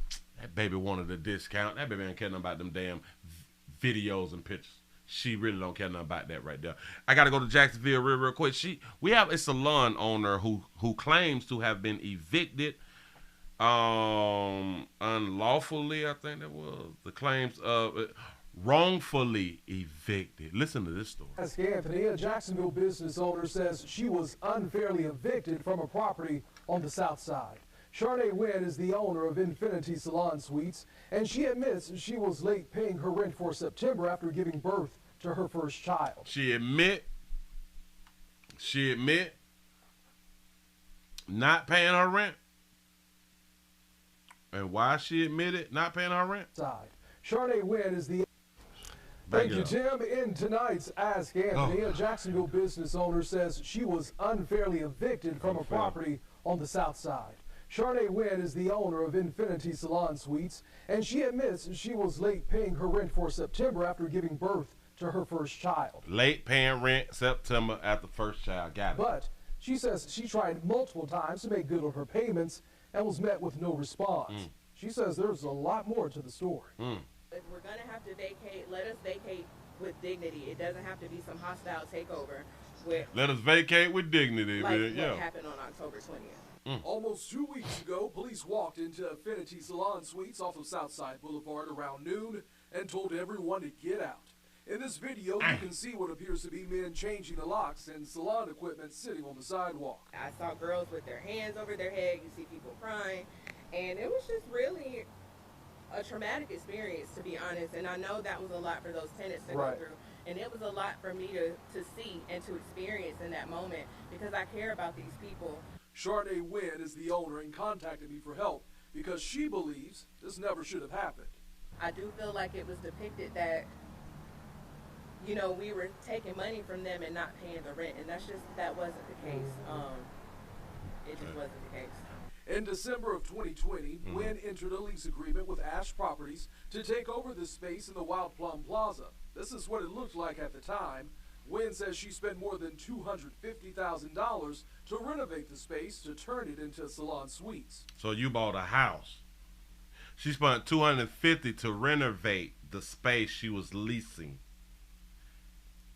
That baby wanted a discount. That baby ain't care nothing about them damn videos and pictures. She really don't care nothing about that right there. I got to go to Jacksonville real quick. We have a salon owner who claims to have been evicted unlawfully, I think that was. The claims of wrongfully evicted. Listen to this story. Ask Anthony, a Jacksonville business owner, says she was unfairly evicted from a property on the south side. Charnay Wynn is the owner of Infinity Salon Suites, and she admits she was late paying her rent for September after giving birth to her first child. She admit not paying her rent. And why she admitted not paying her rent? Charnay Wynn is the... Thank you, Tim. In tonight's Ask Anthony, a Jacksonville business owner says she was unfairly evicted from a property on the south side. Charnay Wynn is the owner of Infinity Salon Suites, and she admits she was late paying her rent for September after giving birth to her first child. Late paying rent September after first child. Got it. But she says she tried multiple times to make good on her payments and was met with no response. She says there's a lot more to the story. If we're going to have to vacate, let us vacate with dignity. It doesn't have to be some hostile takeover. Let us vacate with dignity. Like what happened on October 20th. Almost 2 weeks ago, police walked into Fentanyl Salon Suites off of Southside Boulevard around noon and told everyone to get out. In this video, you can see what appears to be men changing the locks and salon equipment sitting on the sidewalk. I saw girls with their hands over their head. You see people crying. And it was just really a traumatic experience, to be honest. And I know that was a lot for those tenants to go through. And it was a lot for me to see and to experience in that moment because I care about these people. Charnay Wynn is the owner and contacted me for help because she believes this never should have happened. I do feel like it was depicted that, you know, we were taking money from them and not paying the rent. And that wasn't the case. It just wasn't the case. In December of 2020, Wynn entered a lease agreement with Ash Properties to take over this space in the Wild Plum Plaza. This is what it looked like at the time. Wynn says she spent more than $250,000 to renovate the space to turn it into salon suites. So you bought a house. She spent $250,000 to renovate the space she was leasing.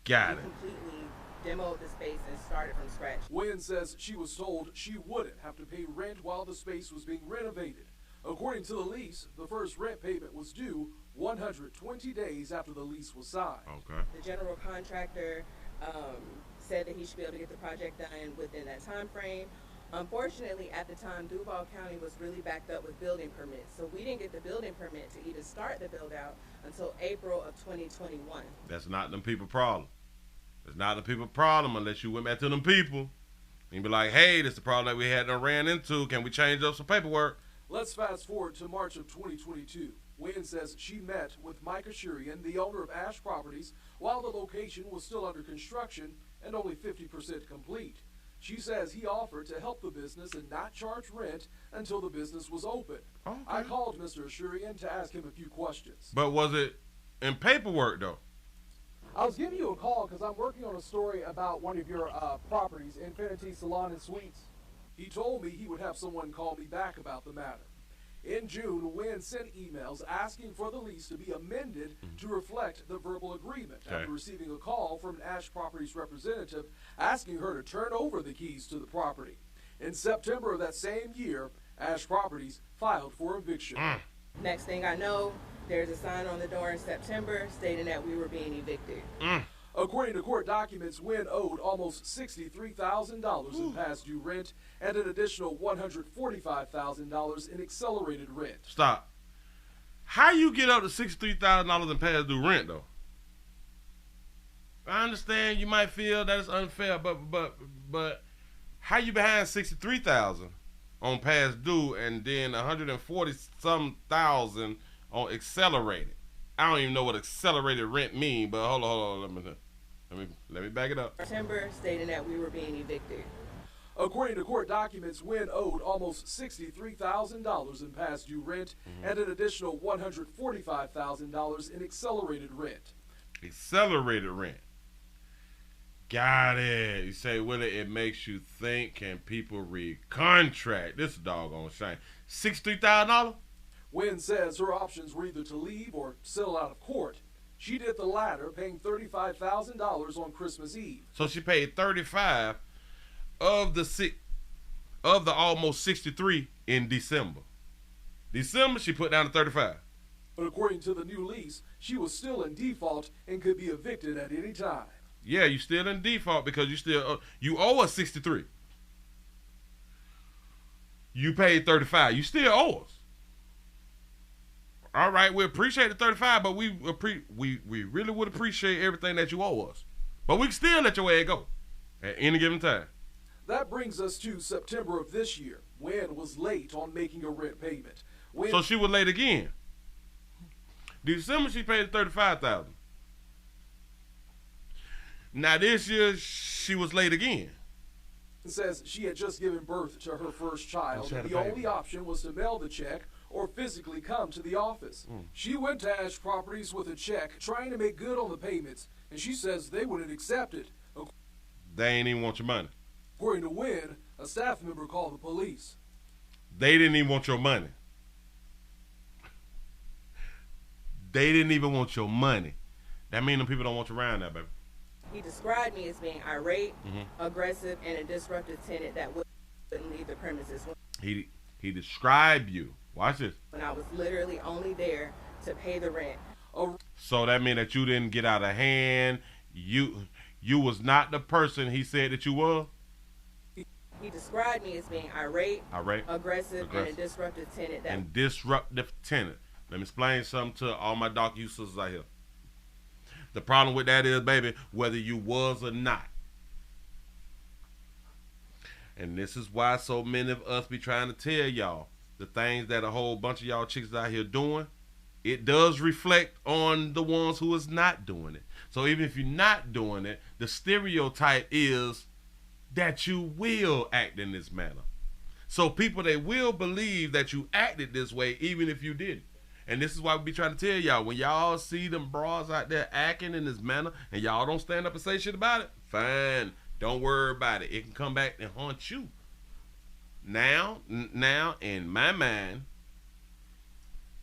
Got it. Completely demoed the space and started from scratch. Wynn says she was told she wouldn't have to pay rent while the space was being renovated. According to the lease, the first rent payment was due 120 days after the lease was signed. Okay. The general contractor said that he should be able to get the project done within that time frame. Unfortunately, at the time, Duval County was really backed up with building permits, so we didn't get the building permit to even start the build out until April of 2021. That's not them people problem. It's not the people problem unless you went back to them people and be like, hey, this is the problem that we had to ran into. Can we change up some paperwork? Let's fast forward to March of 2022. Wynn says she met with Mike Ashurian, the owner of Ash Properties, while the location was still under construction and only 50% complete. She says he offered to help the business and not charge rent until the business was open. Okay. I called Mr. Ashurian to ask him a few questions. But was it in paperwork, though? I was giving you a call because I'm working on a story about one of your properties, Fentanyl Salon and Suites. He told me he would have someone call me back about the matter. In June, Wynn sent emails asking for the lease to be amended to reflect the verbal agreement after receiving a call from an Ash Properties representative asking her to turn over the keys to the property. In September of that same year, Ash Properties filed for eviction. Next thing I know, there's a sign on the door in September stating that we were being evicted. According to court documents, Wynn owed almost $63,000 in past due rent and an additional $145,000 in accelerated rent. Stop. How you get up to $63,000 in past due rent, though? I understand you might feel that it's unfair, but how you behind $63,000 on past due and then $140-some thousand on accelerated? I don't even know what accelerated rent mean, but hold on. Let me back it up. September stating that we were being evicted. According to court documents, Wynn owed almost $63,000 in past due rent and an additional $145,000 in accelerated rent. Accelerated rent. Got it. You say, Willie, it makes you think, can people read contract? This doggone shame. $63,000? Wynn says her options were either to leave or settle out of court. She did the latter, paying $35,000 on Christmas Eve. So she paid $35,000 of the almost $63,000 in December. December, she put down to $35,000. But according to the new lease, she was still in default and could be evicted at any time. Yeah, you still in default because you owe us $63,000. You paid $35,000. You still owe us. All right, we appreciate the $35,000, but we really would appreciate everything that you owe us. But we can still let your ass go at any given time. That brings us to September of this year. Wynn was late on making a rent payment. So she was late again. December she paid $35,000. Now this year she was late again. Says she had just given birth to her first child. The only option was to mail the check or physically come to the office. She went to Ash Properties with a check, trying to make good on the payments, and she says they wouldn't accept it. They ain't even want your money. According to Wynn, a staff member called the police. They didn't even want your money. They didn't even want your money. That means them people don't want you around there, baby. He described me as being irate, aggressive, and a disruptive tenant that wouldn't leave the premises. He described you. Watch this. When I was literally only there to pay the rent. So that means that you didn't get out of hand. You was not the person he said that you were. He described me as being irate, aggressive, and a disruptive tenant. Let me explain something to all my dark you sisters out here. The problem with that is, baby, whether you was or not. And this is why so many of us be trying to tell y'all the things that a whole bunch of y'all chicks out here doing. It does reflect on the ones who is not doing it. So even if you're not doing it, the stereotype is that you will act in this manner. So people, they will believe that you acted this way even if you didn't. And this is why we be trying to tell y'all, when y'all see them bras out there acting in this manner and y'all don't stand up and say shit about it, fine, don't worry about it. It can come back and haunt you. Now, in my mind,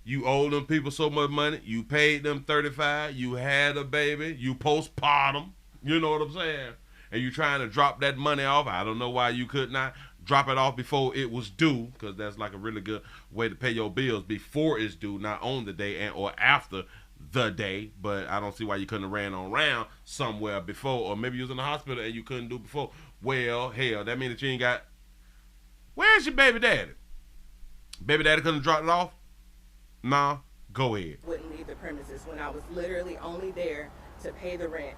you owe them people so much money, you paid them $35, you had a baby, you postpartum, you know what I'm saying? And you trying to drop that money off. I don't know why you could not drop it off before it was due, because that's like a really good way to pay your bills, before it's due, not on the day and or after the day. But I don't see why you couldn't have ran on around somewhere before, or maybe you was in the hospital and you couldn't do before. Well, hell, that means that you ain't got. Where's your baby daddy? Baby daddy couldn't have dropped it off? Nah, go ahead. Wouldn't leave the premises when I was literally only there to pay the rent.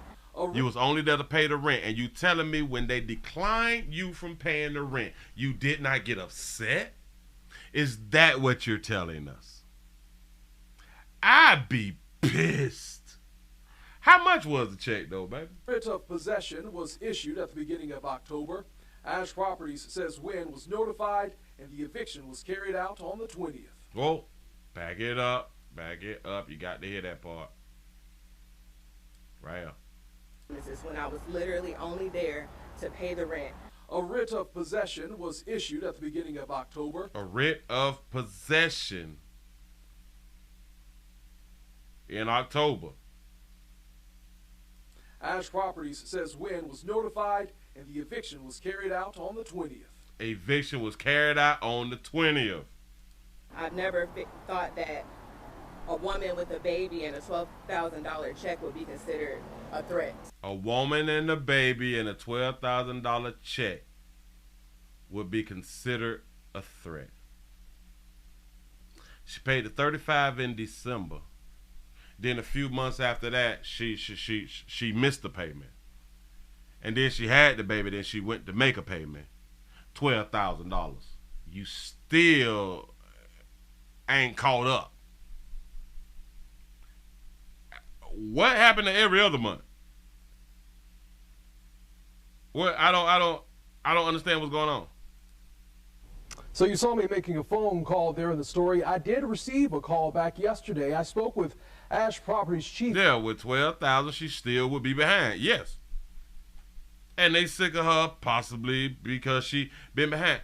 You was only there to pay the rent, and you telling me when they declined you from paying the rent, you did not get upset? Is that what you're telling us? I'd be pissed. How much was the check, though, baby? Writ of possession was issued at the beginning of October. Ash Properties says Wynn was notified, and the eviction was carried out on the 20th. Whoa, back it up. Back it up. You got to hear that part. Right up. When I was literally only there to pay the rent. A writ of possession was issued at the beginning of October. A writ of possession in October. Ash Properties says Wynn was notified and the eviction was carried out on the 20th. Eviction was carried out on the 20th. I've never thought that a woman with a baby and a $12,000 check would be considered a threat. A woman and a baby and a $12,000 check would be considered a threat. She paid the $35 in December. Then a few months after that, she missed the payment. And then she had the baby, then she went to make a payment. $12,000. You still ain't caught up. What happened to every other month? What I don't understand what's going on. So you saw me making a phone call there in the story. I did receive a call back yesterday. I spoke with Ash Properties chief. Yeah, with $12,000, she still would be behind. Yes. And they sick of her possibly because she been behind.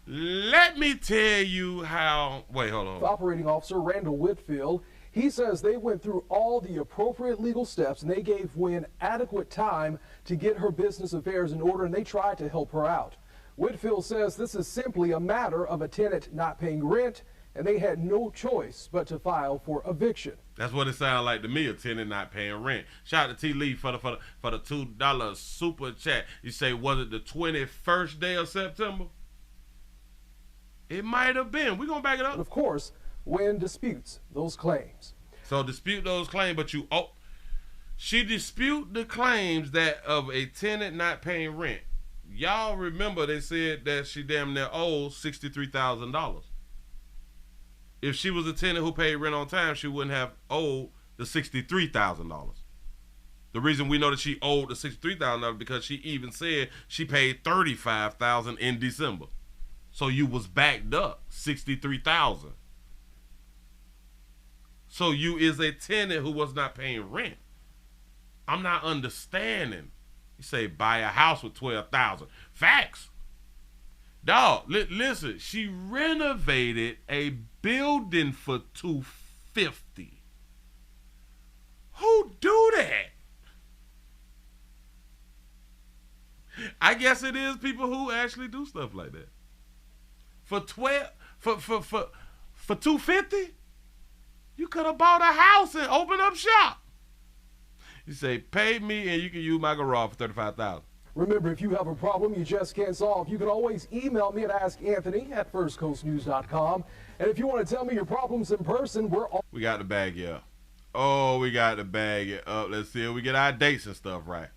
Let me tell you how. Wait, hold on. Operating Officer Randall Whitfield. He says they went through all the appropriate legal steps and they gave Wynn adequate time to get her business affairs in order, and they tried to help her out. Whitfield says this is simply a matter of a tenant not paying rent, and they had no choice but to file for eviction. That's what it sounds like to me, a tenant not paying rent. Shout out to T. Lee for the $2 super chat. You say, was it the 21st day of September? It might have been. We're going to back it up. But of course, Wynn disputes those claims. So dispute those claims, but she dispute the claims that of a tenant not paying rent. Y'all remember they said that she damn near owes $63,000. If she was a tenant who paid rent on time, she wouldn't have owed the $63,000. The reason we know that she owed the $63,000 because she even said she paid $35,000 in December. So you was backed up $63,000. So you is a tenant who was not paying rent. I'm not understanding. You say buy a house with $12,000. Facts. Dog, listen, she renovated a building for $250. Who do that? I guess it is people who actually do stuff like that. for $250, you could have bought a house and opened up shop. You say, pay me and you can use my garage for $35,000. Remember, if you have a problem you just can't solve, you can always email me at askanthony@firstcoastnews.com. And if you want to tell me your problems in person, we got to bag you up. Oh, we got to bag it up. Let's see if we get our dates and stuff right.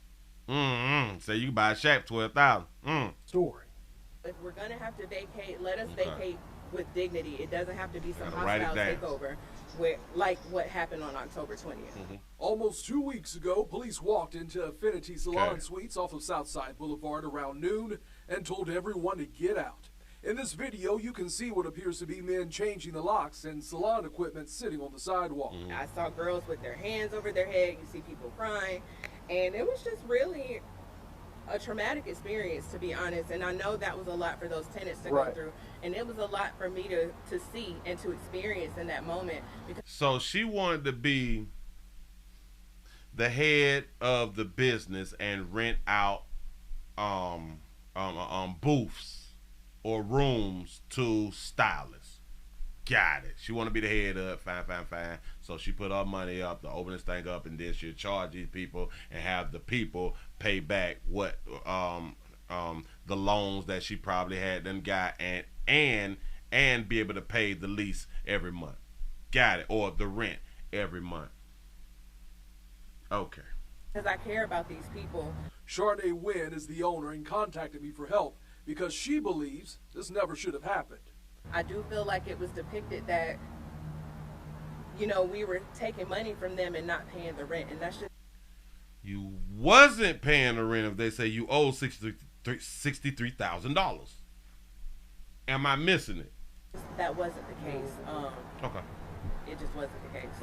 Say you can buy a shack for $12,000. Story. If we're going to have to vacate, let us vacate with dignity. It doesn't have to be some hostile takeover like what happened on October 20th. Almost 2 weeks ago, police walked into Affinity Salon Suites off of Southside Boulevard around noon and told everyone to get out. In this video, you can see what appears to be men changing the locks and salon equipment sitting on the sidewalk. I saw girls with their hands over their head. You see people crying. And it was just really a traumatic experience, to be honest. And I know that was a lot for those tenants to go through. And it was a lot for me to see and to experience in that moment. So she wanted to be the head of the business and rent out booths or rooms to stylists. Got it. She want to be the head of it. Fine. So she put her money up to open this thing up, and then she'll charge these people and have the people pay back what the loans that she probably had them got, and be able to pay the lease every month. Got it. Or the rent every month. Okay. Because I care about these people. Charnay Wynn is the owner and contacted me for help because she believes this never should have happened. I do feel like it was depicted that, you know, we were taking money from them and not paying the rent, and that's just... You wasn't paying the rent if they say you owe $63,000. Am I missing it? That wasn't the case. Okay. It just wasn't the case.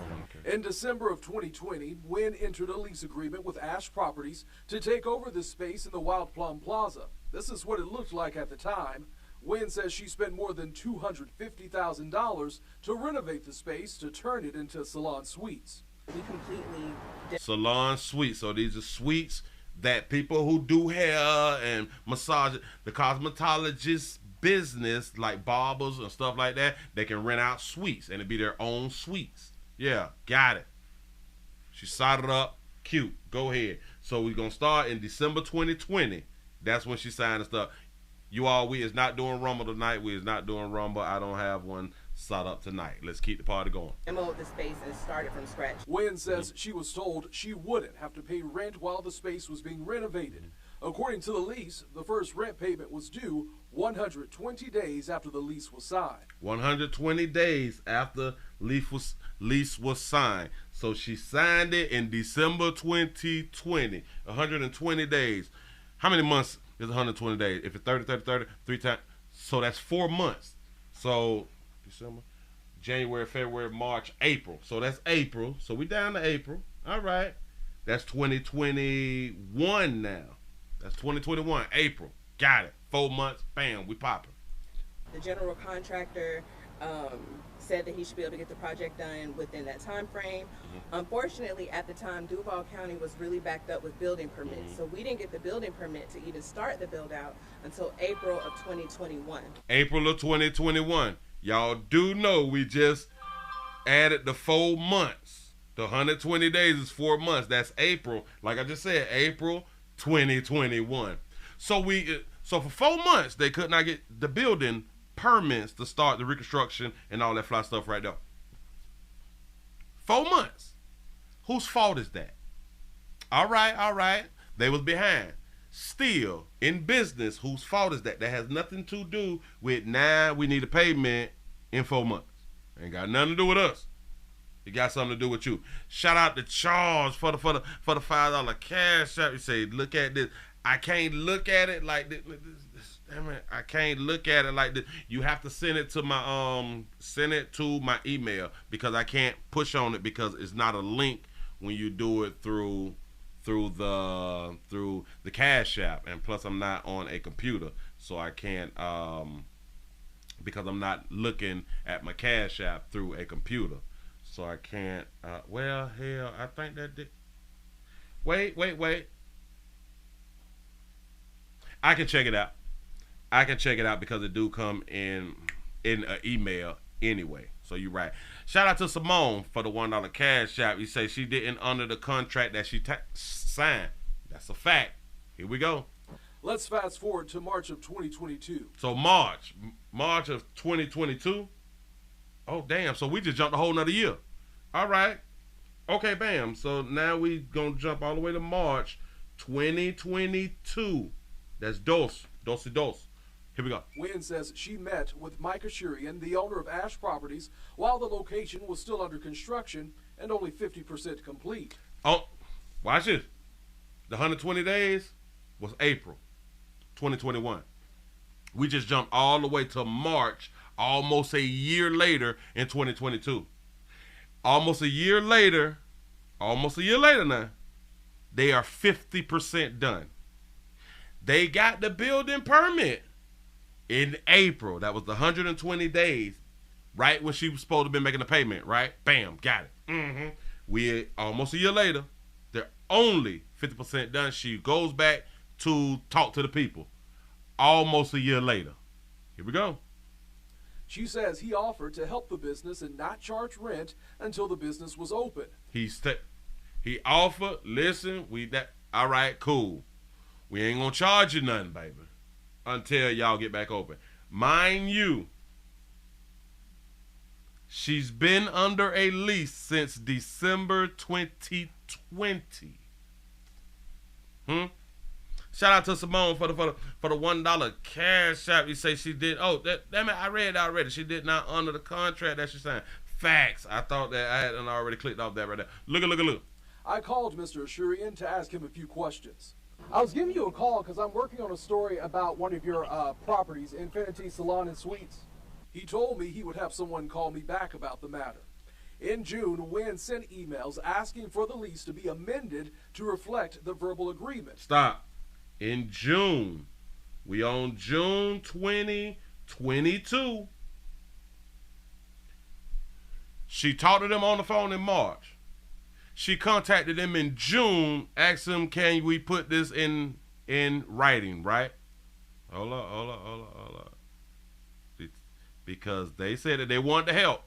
In December of 2020, Wynn entered a lease agreement with Ash Properties to take over this space in the Wild Plum Plaza. This is what it looked like at the time. Wynn says she spent more than $250,000 to renovate the space to turn it into salon suites. We completely... Salon suites. So these are suites that people who do hair and massage, the cosmetologist business, like barbers and stuff like that, they can rent out suites and it'd be their own suites. Yeah, got it. She sided up. Cute. Go ahead. So we're going to start in December 2020. That's when she signed the stuff. You all, we is not doing Rumble tonight. We is not doing Rumble. I don't have one set up tonight. Let's keep the party going. Demoed the space and started from scratch. Wynn says she was told she wouldn't have to pay rent while the space was being renovated. According to the lease, the first rent payment was due 120 days after the lease was signed. 120 days after lease was signed. So she signed it in December 2020. 120 days. How many months is 120 days? If it's 30, 3 times. So that's 4 months. So December, January, February, March, April. So that's April. So we down to April. All right. That's 2021 now. That's 2021, April. Got it. 4 months. Bam, we popping. The general contractor said that he should be able to get the project done within that time frame. Unfortunately, at the time, Duval County was really backed up with building permits. So we didn't get the building permit to even start the build out until April of 2021. April of 2021. Y'all do know we just added the 4 months. The 120 days is 4 months. That's April. Like I just said, April 2021. So for 4 months, they could not get the building permits to start the reconstruction and all that fly stuff right there. 4 months. Whose fault is that? All right. They was behind. Still, in business, whose fault is that? That has nothing to do with now we need a payment in 4 months. Ain't got nothing to do with us. It got something to do with you. Shout out to Charles for the $5 cash app. You say, look at this. I can't look at it like this. Damn it, I can't look at it like this. You have to send it to my email because I can't push on it because it's not a link when you do it through the Cash App, and plus I'm not on a computer, so I can't because I'm not looking at my Cash App through a computer, so I can't. Well, hell, I think that did. Wait. I can check it out. I can check it out because it do come in an email anyway. So you're right. Shout out to Simone for the $1 cash app. He says she didn't honor the contract that she signed. That's a fact. Here we go. Let's fast forward to March of 2022. So March of 2022. Oh, damn. So we just jumped a whole nother year. All right. Okay, bam. So now we going to jump all the way to March 2022. That's dos. Here we go. Wynn says she met with Mike Ashurian, the owner of Ash Properties, while the location was still under construction and only 50% complete. Oh, watch this. The 120 days was April 2021. We just jumped all the way to March, almost a year later in 2022. Almost a year later now, they are 50% done. They got the building permit in April. That was the 120 days, right when she was supposed to be making the payment, right? Bam, got it. We almost a year later, they're only 50% done. She goes back to talk to the people. Almost a year later. Here we go. She says he offered to help the business and not charge rent until the business was open. He offered, listen, all right, cool. We ain't gonna charge you nothing, baby, until y'all get back open. Mind you, she's been under a lease since December 2020. Shout out to Simone for the $1 cash app. You say she did. Oh, damn it! I read it already. She did not honor the contract that she signed. Facts. I thought that I had already clicked off that right there. Look. I called Mr. Ashurian to ask him a few questions. I was giving you a call because I'm working on a story about one of your properties, Infinity Salon and Suites. He told me he would have someone call me back about the matter. In June, Wynn sent emails asking for the lease to be amended to reflect the verbal agreement. Stop. In June, we on June 2022. She talked to them on the phone in March. She contacted them in June, asked them, can we put this in writing, right? Hold up. Because they said that they wanted to help.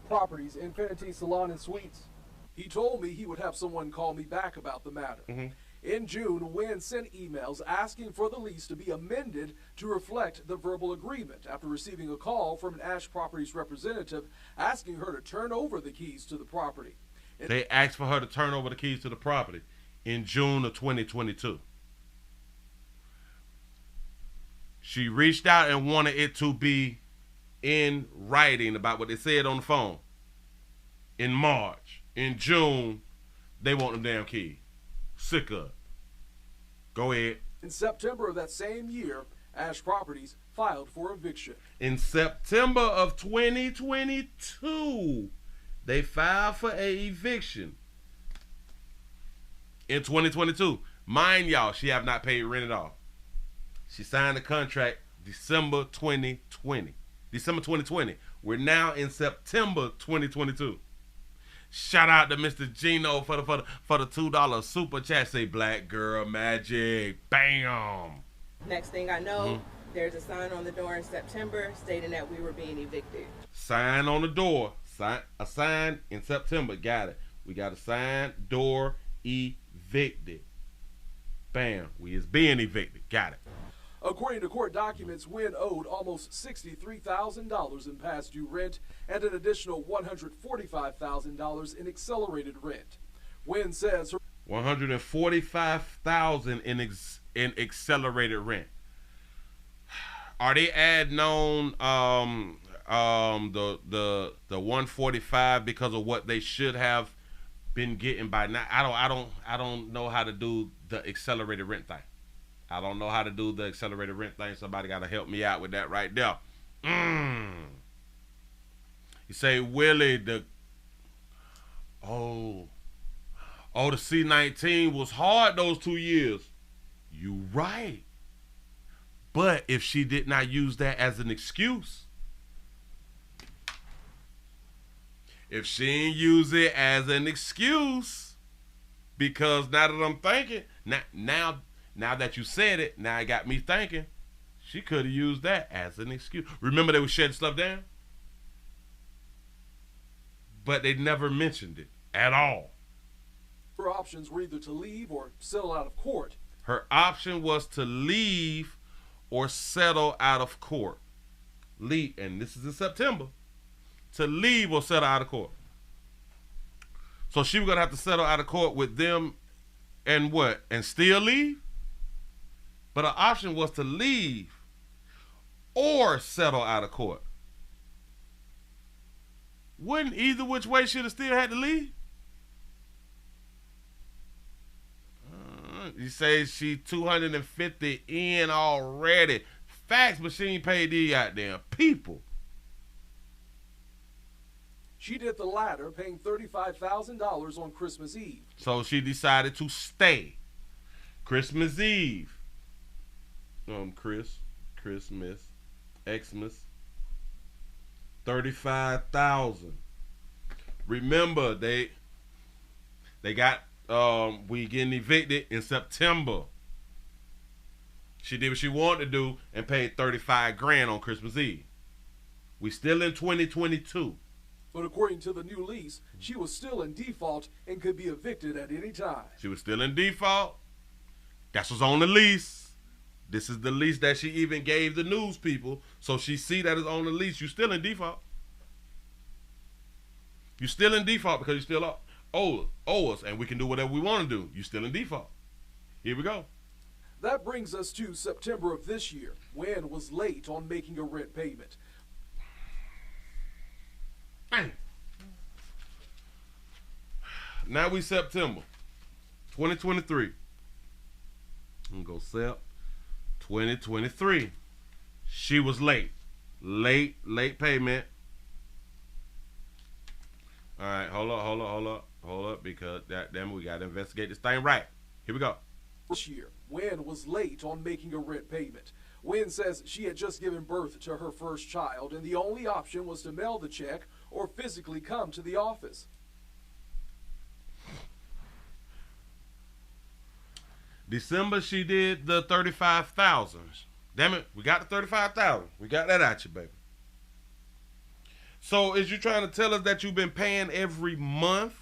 Properties, Infinity Salon and Suites. He told me he would have someone call me back about the matter. In June, Wynn sent emails asking for the lease to be amended to reflect the verbal agreement after receiving a call from an Ash Properties representative asking her to turn over the keys to the property. They asked for her to turn over the keys to the property in June of 2022. She reached out and wanted it to be in writing about what they said on the phone. In March. In June, they want them damn keys. Sick of it. Go ahead. In September of that same year, Ash Properties filed for eviction. In September of 2022, they filed for an eviction. In 2022, mind y'all, she have not paid rent at all. She signed the contract December 2020. December 2020. We're now in September 2022. Shout out to Mr. Gino for the $2 super chat. Say Black Girl Magic. Bam. Next thing I know, there's a sign on the door in September stating that we were being evicted. Sign on the door. A sign in September. Got it. We got a sign, door, evicted. Bam. We is being evicted. Got it. According to court documents, Wynn owed almost $63,000 in past due rent and an additional $145,000 in accelerated rent. Wynn says her $145,000 in accelerated rent. Are they adding on the 145 because of what they should have been getting by now? I don't know how to do the accelerated rent thing. I don't know how to do the accelerated rent thing. Somebody got to help me out with that right there. You say, Willie, the C-19 was hard those 2 years. You right. But if she did not use that as an excuse, if she didn't use it as an excuse, because now that I'm thinking, now that you said it, now it got me thinking, She could have used that as an excuse. Remember they were shutting stuff down? But they never mentioned it at all. Her options were either to leave or settle out of court. Her option was to leave or settle out of court. Leave, and this is in September. To leave or settle out of court. So she was going to have to settle out of court with them and what? And still leave? But her option was to leave or settle out of court. Wouldn't either which way should have still had to leave? You say she 250 in already. Facts, but she ain't paid these goddamn people. She did the latter, paying $35,000 on Christmas Eve. So she decided to stay. Christmas Eve. Christmas, Xmas. $35,000. Remember, they got we getting evicted in September. She did what she wanted to do and paid $35,000 on Christmas Eve. We still in 2022. But according to the new lease, she was still in default and could be evicted at any time. She was still in default. That's what's on the lease. This is the lease that she even gave the news people. So she see that it's on the lease. You're still in default. You're still in default because you still owe us, and we can do whatever we want to do. You're still in default. Here we go. That brings us to September of this year. Wynn was late on making a rent payment. Dang. Now we September 2023. I'm going to go Sep 2023. She was late. Late payment. All right, hold up, because damn, we got to investigate this thing right. Here we go. This year, Wynn was late on making a rent payment. Wynn says she had just given birth to her first child, and the only option was to mail the check or physically come to the office. December, she did the $35,000. Damn it, we got the $35,000. We got that at you, baby. So is you trying to tell us that you've been paying every month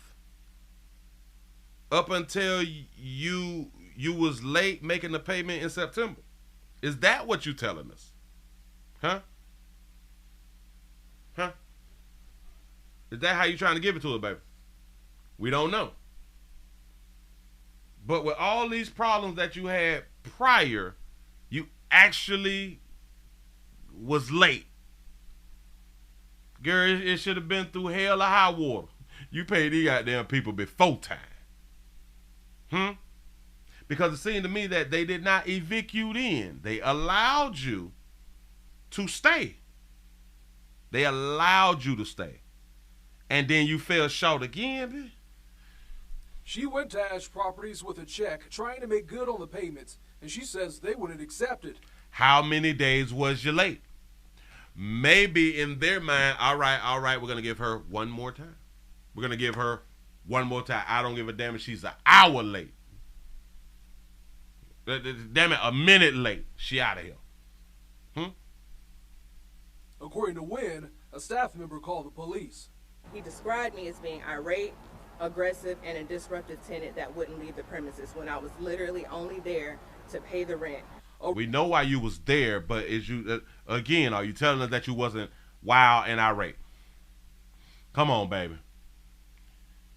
up until you was late making the payment in September? Is that what you telling us? Huh? Is that how you trying to give it to us, baby? We don't know. But with all these problems that you had prior, you actually was late. Girl, it should have been through hell or high water. You paid these goddamn people before time. Because it seemed to me that they did not evict you in. They allowed you to stay. They allowed you to stay. And then you fell short again, bitch. She went to Ash Properties with a check, trying to make good on the payments, and she says they wouldn't accept it. How many days was you late? Maybe in their mind, all right, we're going to give her one more time. We're going to give her one more time. I don't give a damn if she's an hour late. Damn it, a minute late. She out of here. According to Wynn, a staff member called the police. He described me as being irate, aggressive, and a disruptive tenant that wouldn't leave the premises when I was literally only there to pay the rent. We know why you was there, but is you again? Are you telling us that you wasn't wild and irate? Come on, baby.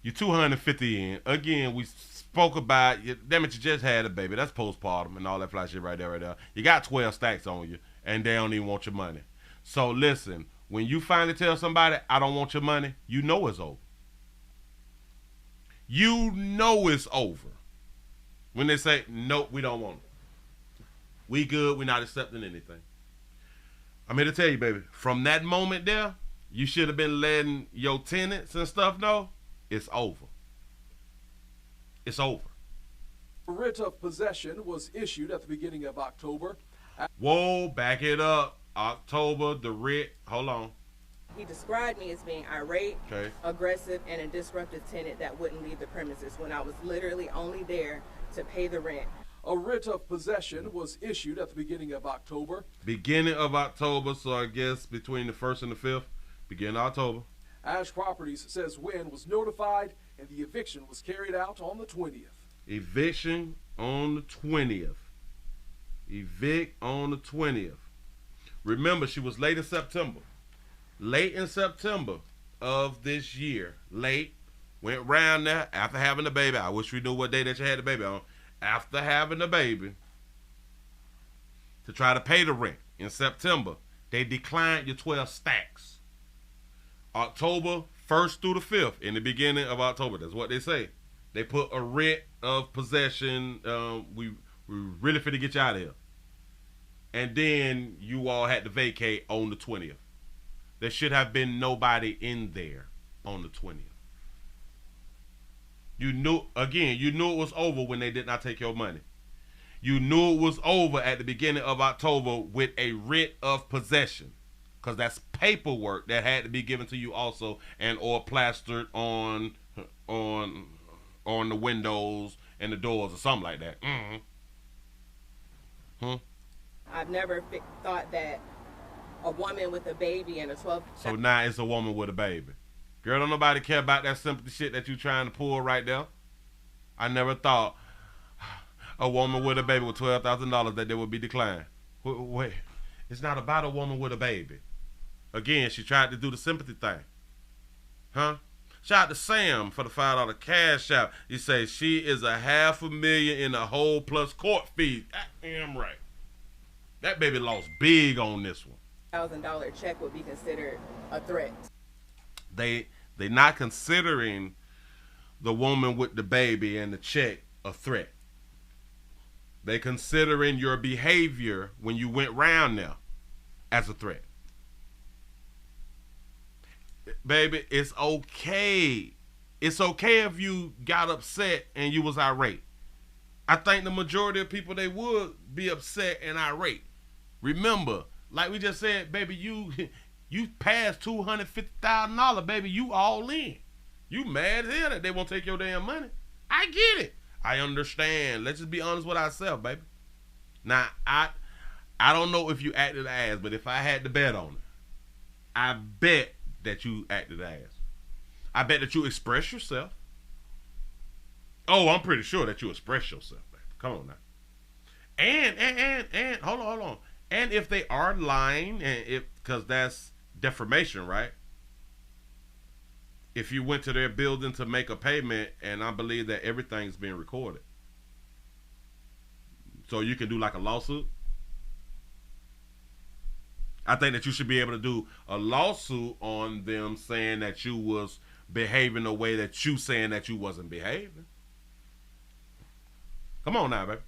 You 250 in. Again, we spoke about. Damn it, you just had a baby. That's postpartum and all that fly shit right there. You got 12 stacks on you, and they don't even want your money. So listen, when you finally tell somebody, I don't want your money, you know it's over. You know it's over. When they say, nope, we don't want it. We good, we're not accepting anything. I'm here to tell you, baby, from that moment there, you should have been letting your tenants and stuff know it's over. It's over. A writ of possession was issued at the beginning of October. Whoa, back it up. October, the writ, hold on. He described me as being irate, aggressive, and a disruptive tenant that wouldn't leave the premises when I was literally only there to pay the rent. A writ of possession was issued at the beginning of October. Beginning of October, so I guess between the 1st and the 5th, beginning of October. Ash Properties says Wynn was notified and the eviction was carried out on the 20th. Eviction on the 20th. Evict on the 20th. Remember, she was late in September. Late in September of this year. Late. Went round there after having the baby. I wish we knew what day that you had the baby on. After having the baby, to try to pay the rent in September, they declined your 12 stacks. October 1st through the 5th, in the beginning of October. That's what they say. They put a writ of possession. We really finna get you out of here. And then you all had to vacate on the 20th. There should have been nobody in there on the 20th. You knew it was over when they did not take your money. You knew it was over at the beginning of October with a writ of possession, because that's paperwork that had to be given to you also, and or plastered on the windows and the doors or something like that. I've never thought that a woman with a baby and a 12. So now it's a woman with a baby. Girl, don't nobody care about that sympathy shit that you trying to pull right there. I never thought a woman with a baby with $12,000 that they would be declined. Wait, it's not about a woman with a baby. Again, she tried to do the sympathy thing. Huh? Shout out to Sam for the $5 cash out. He says she is $500,000 in the hole plus court fees. Damn right. That baby lost big on this one. $1,000 check would be considered a threat. They not considering the woman with the baby and the check a threat. They considering your behavior when you went round there as a threat. Baby, it's okay. It's okay if you got upset and you was irate. I think the majority of people, they would be upset and irate. Remember, like we just said, baby, you passed $250,000, baby. You all in. You mad as hell that they won't take your damn money. I get it. I understand. Let's just be honest with ourselves, baby. Now, I don't know if you acted ass, but if I had to bet on it, I bet that you acted ass. I bet that you express yourself. Oh, I'm pretty sure that you express yourself, baby. Come on now. And hold on. And if they are lying, and because that's defamation, right? If you went to their building to make a payment, and I believe that everything's being recorded, so you can do like a lawsuit. I think that you should be able to do a lawsuit on them saying that you was behaving the way that you saying that you wasn't behaving. Come on now, baby.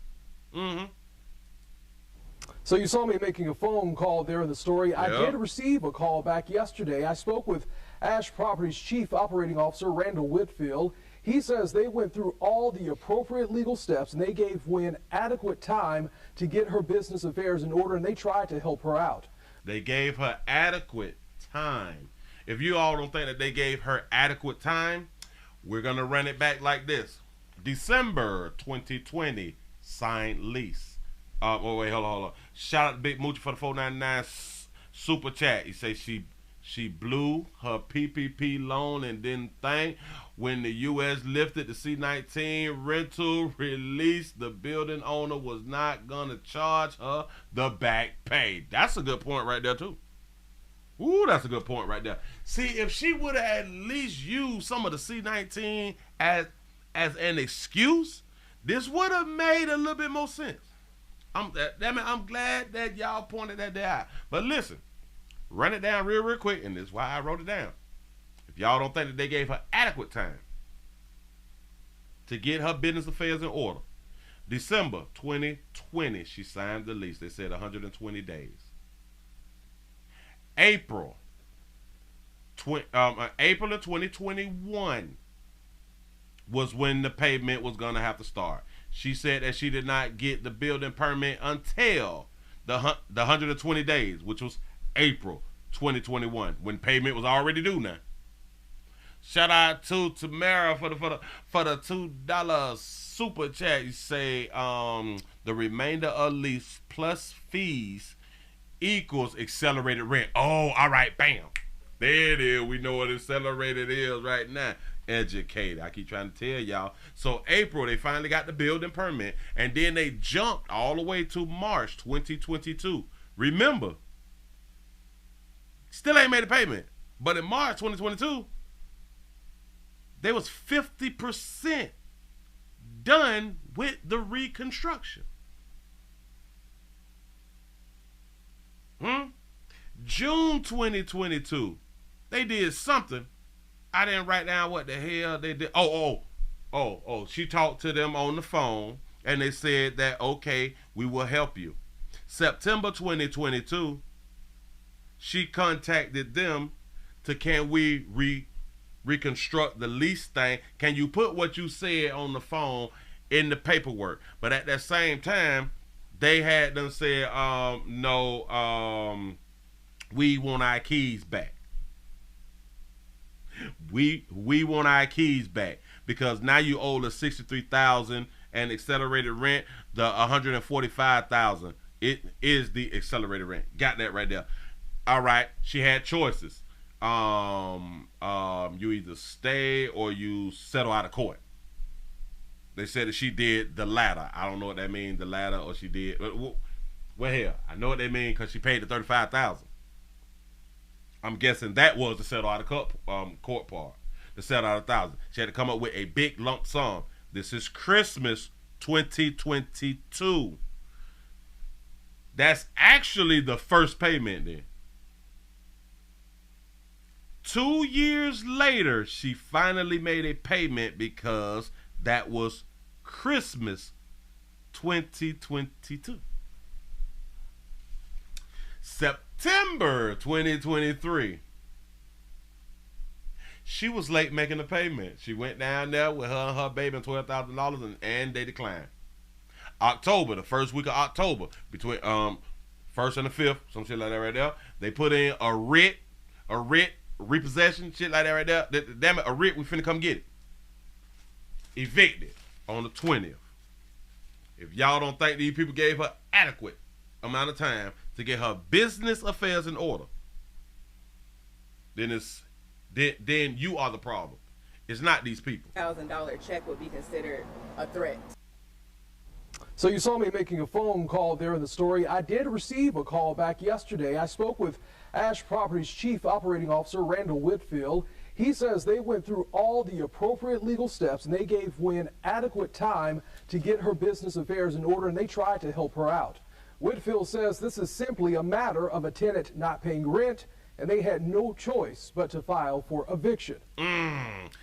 So you saw me making a phone call there in the story. Yep. I did receive a call back yesterday. I spoke with Ash Properties Chief Operating Officer Randall Whitfield. He says they went through all the appropriate legal steps and they gave Wynn adequate time to get her business affairs in order, and they tried to help her out. They gave her adequate time. If you all don't think that they gave her adequate time, we're going to run it back like this. December 2020, signed lease. Oh, wait, hold on. Shout out to Big Moochie for the $4.99 super chat. He says she blew her PPP loan and didn't think when the U.S. lifted the C-19 rental release, the building owner was not going to charge her the back pay. That's a good point right there, too. Ooh, that's a good point right there. See, if she would have at least used some of the C-19 as an excuse, this would have made a little bit more sense. I'm glad that y'all pointed that out. But listen, run it down real quick, and this is why I wrote it down. If y'all don't think that they gave her adequate time to get her business affairs in order, December 2020, she signed the lease. They said 120 days. April of 2021 was when the payment was going to have to start. She said that she did not get the building permit until the 120 days, which was April 2021, when payment was already due now. Shout out to Tamara for the $2 super chat. You say the remainder of lease plus fees equals accelerated rent. Oh, all right, bam. There it is. We know what accelerated is right now. Educated. I keep trying to tell y'all. So April, they finally got the building permit, and then they jumped all the way to March 2022. Remember, still ain't made a payment. But in March 2022, they was 50% done with the reconstruction. June 2022, they did something. I didn't write down what the hell they did. Oh, she talked to them on the phone, and they said that, okay, we will help you. September 2022, she contacted them to, can we reconstruct the lease thing? Can you put what you said on the phone in the paperwork? But at that same time, they had them say, no, we want our keys back. We want our keys back because now you owe the $63,000 and accelerated rent, the $145,000. It is the accelerated rent. Got that right there. All right. She had choices. You either stay or you settle out of court. They said that she did the latter. I don't know what that means, the latter, or she did. Well, hell, I know what they mean because she paid the $35,000. I'm guessing that was the settle out of court part. The settle out of $1,000. She had to come up with a big lump sum. This is Christmas 2022. That's actually the first payment then. 2 years later, she finally made a payment because that was Christmas 2022. September 2023. She was late making the payment. She went down there with her and her baby and $12,000 and they declined. October, the first week of October, between 1st and the 5th, some shit like that right there. They put in a writ, repossession, shit like that right there. Damn it, a writ, we finna come get it. Evicted on the 20th. If y'all don't think these people gave her adequate amount of time to get her business affairs in order, then you are the problem. It's not these people. $1,000 check would be considered a threat. So you saw me making a phone call there in the story. I did receive a call back yesterday. I spoke with Ash Properties Chief Operating Officer Randall Whitfield. He says they went through all the appropriate legal steps and they gave Wynn adequate time to get her business affairs in order, and they tried to help her out. Whitfield says this is simply a matter of a tenant not paying rent, and they had no choice but to file for eviction.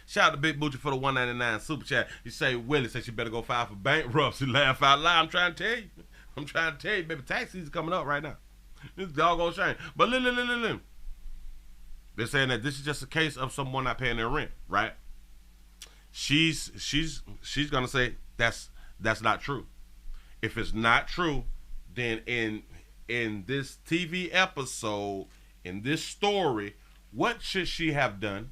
Shout out to Big Booty for the $1.99 super chat. You say Willie says you better go file for bankruptcy. Laugh out loud. I'm trying to tell you, baby, tax season's coming up right now. This doggone shame. But listen. They're saying that this is just a case of someone not paying their rent, right? She's gonna say that's not true. If it's not true, then in this TV episode, in this story, what should she have done?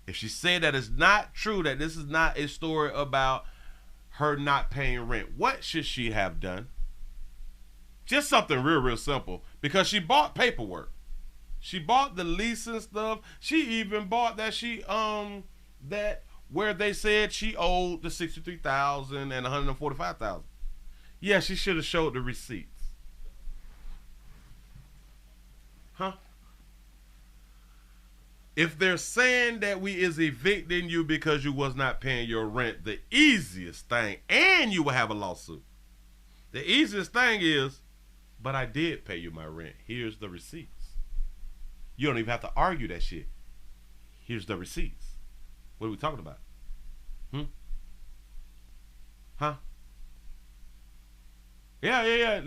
If she said that it's not true, that this is not a story about her not paying rent, what should she have done? Just something real simple, because she bought paperwork. She bought the lease and stuff. She even bought that where they said she owed the $63,000 and $145,000. Yeah, she should have showed the receipts. Huh? If they're saying that we is evicting you because you was not paying your rent, the easiest thing, and you will have a lawsuit. The easiest thing is, but I did pay you my rent. Here's the receipts. You don't even have to argue that shit. Here's the receipts. What are we talking about? Huh? Yeah.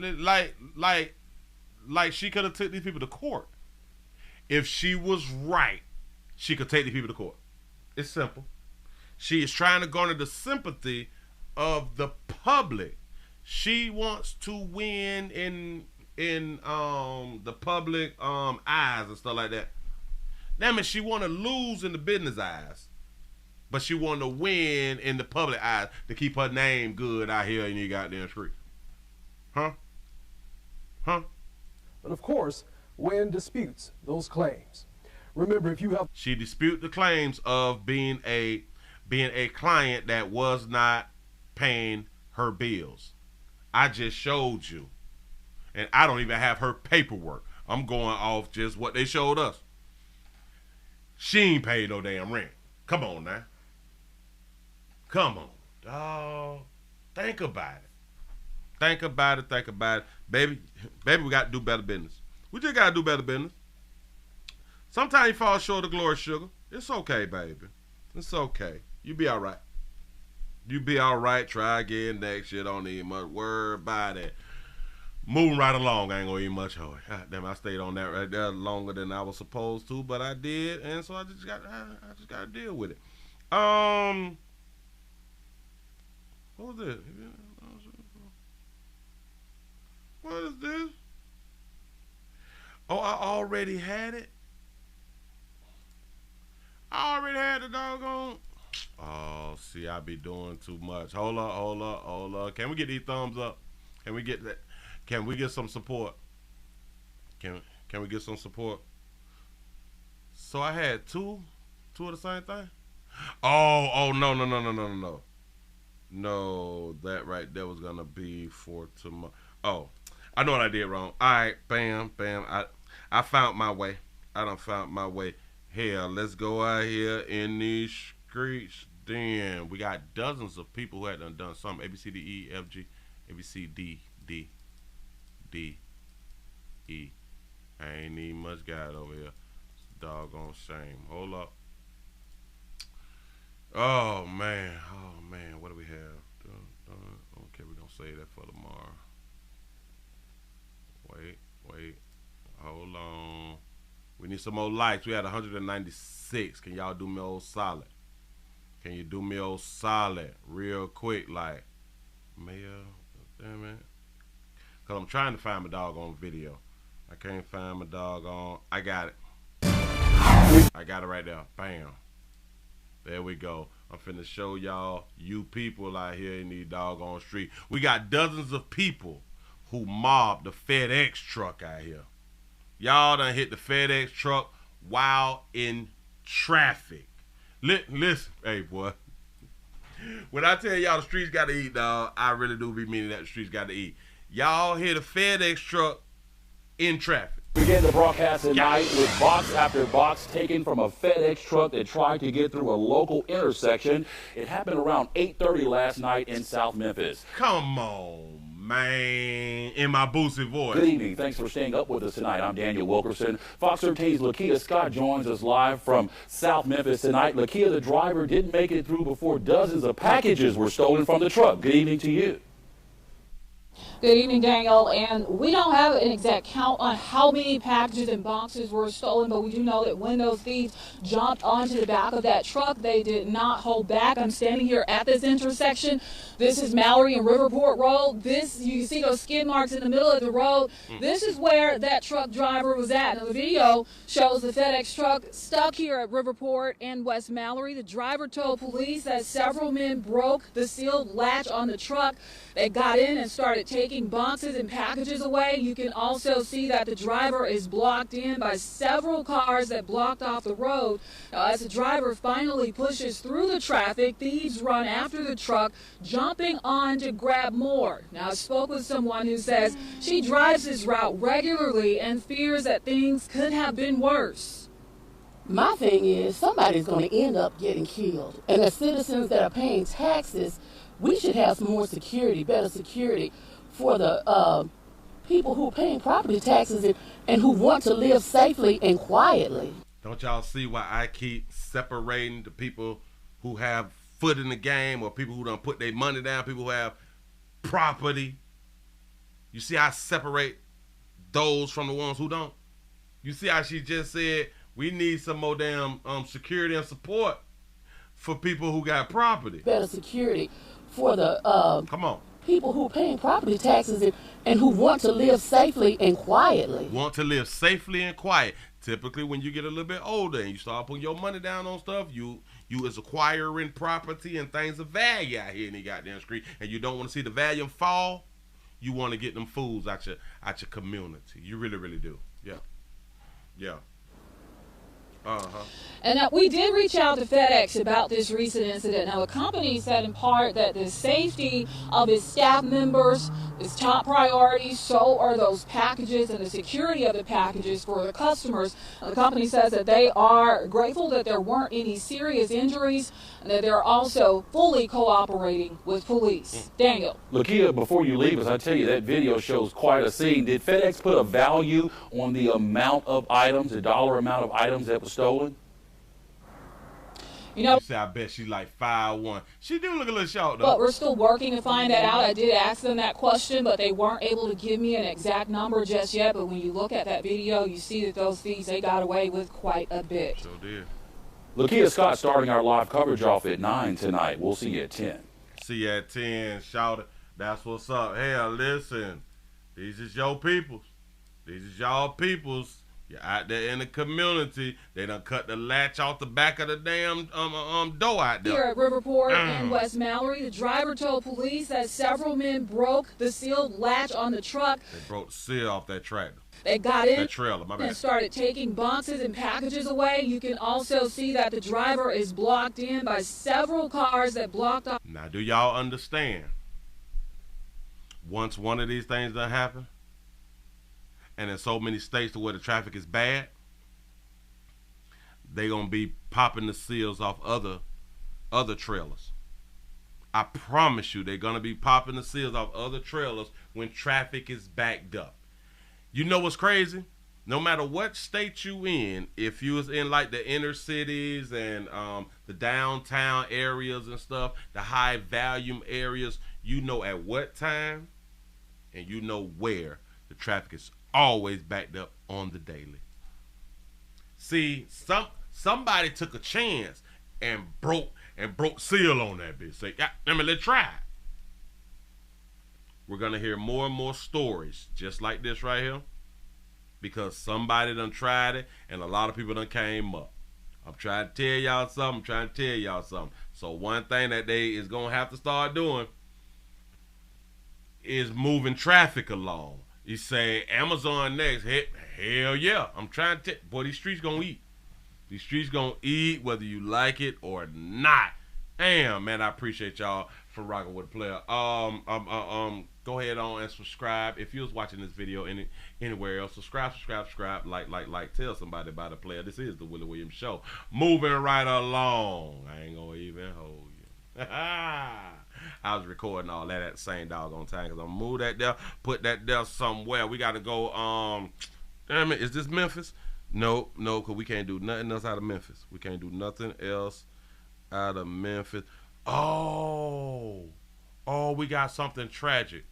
Like she could have took these people to court. If she was right, she could take these people to court. It's simple. She is trying to garner the sympathy of the public. She wants to win in the public eyes and stuff like that. That means she want to lose in the business eyes, but she want to win in the public eyes to keep her name good out here in the goddamn street. Huh? But of course, Wynn disputes those claims. Remember, if you have... She disputes the claims of being a client that was not paying her bills. I just showed you. And I don't even have her paperwork. I'm going off just what they showed us. She ain't paid no damn rent. Come on now. Come on, dawg. Think about it. Think about it. Baby, we got to do better business. We just got to do better business. Sometimes you fall short of glory, sugar. It's okay, baby. It's okay. You be all right. You be all right. Try again next year. Don't need much. Worry about it. Moving right along. I ain't going to eat much hoe. God damn, I stayed on that right there longer than I was supposed to, but I did, and so I just got to deal with it. What was this? What is this? Oh, I already had it. I already had the doggone. Oh, see, I be doing too much. Hold up. Can we get these thumbs up? Can we get that? Can we get some support? Can we get some support? So I had two of the same thing? Oh, no. No, that right there was gonna be for tomorrow. Oh, I know what I did wrong. All right, bam. I found my way. I done found my way. Hell, let's go out here in these streets. Then we got dozens of people who had done something. A, B, C, D, E, F, G, A, B, C, D, E. I ain't need much guide over here. It's a doggone shame. Hold up. Oh man. What do we have? Okay, we're gonna save that for tomorrow. Wait. Hold on. We need some more likes. We had 196. Can y'all do me old solid? Can you do me old solid real quick, like, Mayor? Damn it. Cause I'm trying to find my doggone video. I can't find my doggone. I got it. I got it right there. Bam. There we go. I'm finna show y'all, you people out here in the doggone street. We got dozens of people who mobbed the FedEx truck out here. Y'all done hit the FedEx truck while in traffic. Listen, hey boy. When I tell y'all the streets got to eat, dog, I really do be meaning that the streets got to eat. Y'all hit a FedEx truck in traffic. Begin the broadcast tonight with box after box taken from a FedEx truck that tried to get through a local intersection. It happened around 8:30 last night in South Memphis. Come on, man, in my boosted voice. Good evening. Thanks for staying up with us tonight. I'm Daniel Wilkerson. Fox 13's Lakia Scott joins us live from South Memphis tonight. Lakia, the driver didn't make it through before dozens of packages were stolen from the truck. Good evening to you. Good evening, Daniel. And we don't have an exact count on how many packages and boxes were stolen, but we do know that when those thieves jumped onto the back of that truck, they did not hold back. I'm standing here at this intersection. This is Mallory and Riverport Road. You can see those skid marks in the middle of the road. This is where that truck driver was at. Now, the video shows the FedEx truck stuck here at Riverport and West Mallory. The driver told police that several men broke the sealed latch on the truck. They got in and started taking boxes and packages away. You can also see that the driver is blocked in by several cars that blocked off the road. Now, as the driver finally pushes through the traffic, thieves run after the truck, jumping on to grab more. Now, I spoke with someone who says she drives this route regularly and fears that things could have been worse. My thing is, somebody's going to end up getting killed. And as citizens that are paying taxes, we should have some more security, better security for the people who are paying property taxes and who want to live safely and quietly. Don't y'all see why I keep separating the people who have foot in the game or people who don't put their money down, people who have property? You see how I separate those from the ones who don't? You see how she just said we need some more damn security and support for people who got property. Better security for the come on, people who are paying property taxes and who want to live safely and quietly. Want to live safely and quiet. typically when you get a little bit older and you start putting your money down on stuff, you is acquiring property and things of value out here in the goddamn street, and you don't want to see the value fall. You want to get them fools out your community. You really, really do. Yeah. Yeah. And we did reach out to FedEx about this recent incident. Now, the company said in part that the safety of its staff members is top priority. So are those packages and the security of the packages for the customers. The company says that they are grateful that there weren't any serious injuries and that they're also fully cooperating with police. Daniel. Lakia, before you leave us, I tell you that video shows quite a scene. Did FedEx put a value on the amount of items, the dollar amount of items that was stolen? You know, say, I bet she's like 5'1". She do look a little short though. But we're still working to find that out. I did ask them that question, but they weren't able to give me an exact number just yet. But when you look at that video, you see that those thieves, they got away with quite a bit. So did. Lakia Scott starting our live coverage off at 9 tonight. We'll see you at 10. See you at 10. Shout it. That's what's up. Hey, listen. These is your peoples. These is y'all peoples. You're out there in the community. They done cut the latch off the back of the damn door out there. Here at Riverport in West Mallory, the driver told police that several men broke the sealed latch on the truck. They broke the seal off that tractor. They got in that trailer, my bad, and started taking boxes and packages away. You can also see that the driver is blocked in by several cars that blocked off. Now, do y'all understand? Once one of these things done happen, and in so many states to where the traffic is bad, they gonna be popping the seals off other trailers. I promise you, they're gonna be popping the seals off other trailers when traffic is backed up. You know what's crazy? No matter what state you in, if you was in like the inner cities and the downtown areas and stuff, the high volume areas, you know at what time and you know where the traffic is always backed up on the daily. See, somebody took a chance and broke seal on that bitch. Say, let's try it. We're gonna hear more and more stories just like this right here, because somebody done tried it and a lot of people done came up. I'm trying to tell y'all something. So one thing that they is gonna have to start doing is moving traffic along. You say Amazon next. Hell yeah. I'm trying to boy, these streets gonna eat. These streets gonna eat whether you like it or not. Damn, man, I appreciate y'all for rocking with the player. Go ahead on and subscribe. If you was watching this video anywhere else, subscribe, like, tell somebody about the player. This is the Willie Williams Show. Moving right along. I ain't gonna even hold you. I was recording all that at the same doggone time because I'm gonna move that there, put that there somewhere. We gotta go, damn it, is this Memphis? No, because we can't do nothing else out of Memphis. We can't do nothing else out of Memphis. Oh, we got something tragic.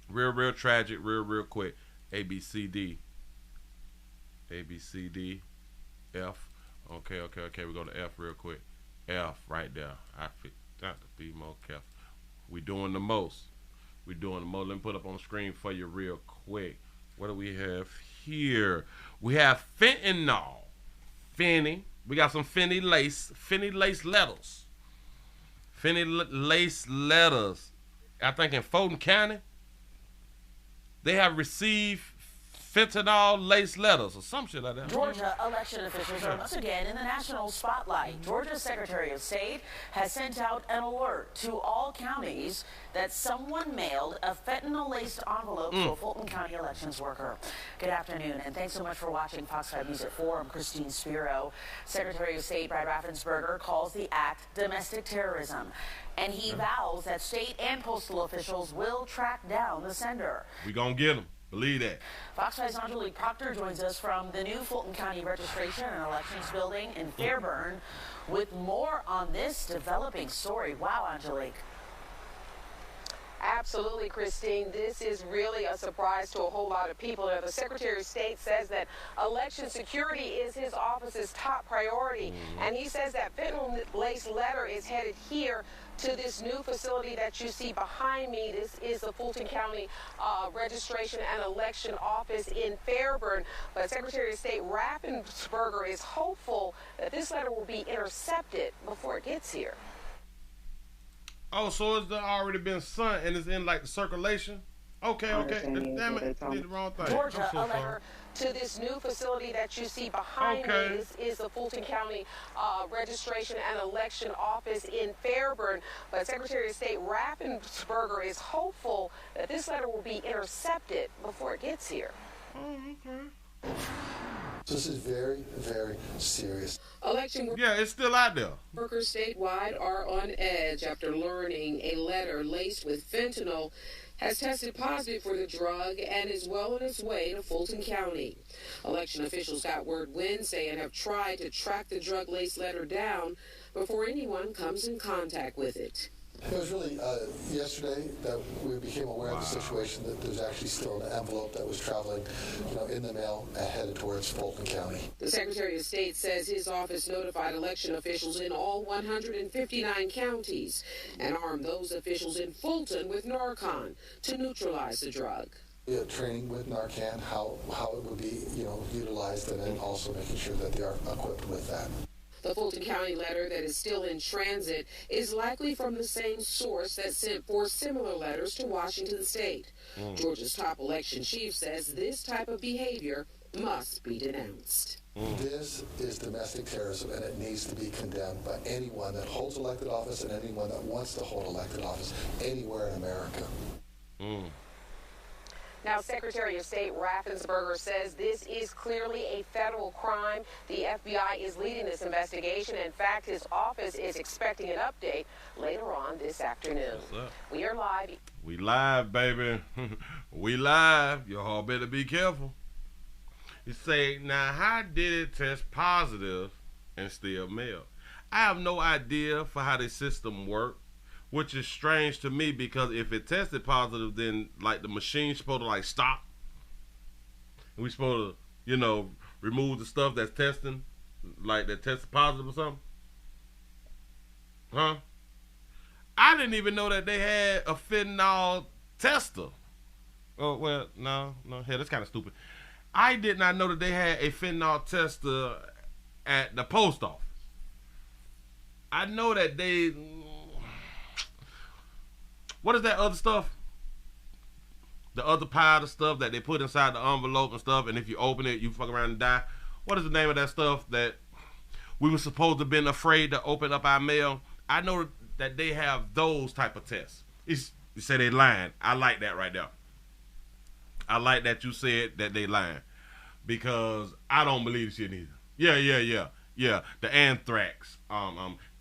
Real tragic, real quick. A, B, C, D, F. Okay, we go to F real quick. F right there. I got to be more careful. We doing the most. Let me put up on the screen for you real quick. What do we have here? We have fentanyl. We got some Fenty lace letters. I think in Fulton County, they have received fentanyl lace letters or some shit like that. Georgia election officials are once again in the national spotlight. Georgia's Secretary of State has sent out an alert to all counties that someone mailed a fentanyl-laced envelope to a Fulton County elections worker. Good afternoon, and thanks so much for watching Fox 5 News at 4. I'm Christine Spiro. Secretary of State Brad Raffensperger calls the act domestic terrorism, and he vows that state and postal officials will track down the sender. We gonna get him. Believe that. Fox 5's Angelique Proctor joins us from the new Fulton County Registration and Elections Building in Fairburn with more on this developing story. Wow, Angelique. Absolutely, Christine. This is really a surprise to a whole lot of people. The Secretary of State says that election security is his office's top priority. And he says that fentanyl-laced letter is headed here to this new facility that you see behind me. This is the Fulton County Registration and Election Office in Fairburn. But Secretary of State Raffensperger is hopeful that this letter will be intercepted before it gets here. Oh, so it's already been sent and it's in like the circulation? Okay. Damn it, I did the wrong thing. Georgia, a letter to this new facility that you see behind me. This is the Fulton County Registration and Election Office in Fairburn. But Secretary of State Raffensperger is hopeful that this letter will be intercepted before it gets here. This is very, very serious. Yeah, it's still out there. Workers statewide are on edge after learning a letter laced with fentanyl has tested positive for the drug and is well on its way to Fulton County. Election officials got word Wednesday and have tried to track the drug-laced letter down before anyone comes in contact with it. It was really yesterday that we became aware of the situation, that there's actually still an envelope that was traveling, in the mail headed towards Fulton County. The Secretary of State says his office notified election officials in all 159 counties and armed those officials in Fulton with Narcan to neutralize the drug. Training with Narcan, how it would be, utilized, and then also making sure that they are equipped with that. The Fulton County letter that is still in transit is likely from the same source that sent 4 similar letters to Washington State. Georgia's top election chief says this type of behavior must be denounced. This is domestic terrorism, and it needs to be condemned by anyone that holds elected office and anyone that wants to hold elected office anywhere in America. Now, Secretary of State Raffensperger says this is clearly a federal crime. The FBI is leading this investigation. In fact, his office is expecting an update later on this afternoon. We are live. We live, baby. We live. Y'all better be careful. You say, now, how did it test positive and still mail? I have no idea for how the system works. Which is strange to me, because if it tested positive, then like the machine's supposed to like stop. And we supposed to, remove the stuff that's testing, like that tested positive or something. Huh? I didn't even know that they had a fentanyl tester. Oh, well, no, hey, that's kind of stupid. I did not know that they had a fentanyl tester at the post office. I know that they... What is that other stuff? The other pile of stuff that they put inside the envelope and stuff, and if you open it, you fuck around and die. What is the name of that stuff that we were supposed to have been afraid to open up our mail? I know that they have those type of tests. You say they lying. I like that right there. I like that you said that they lying, because I don't believe shit either. Yeah. The anthrax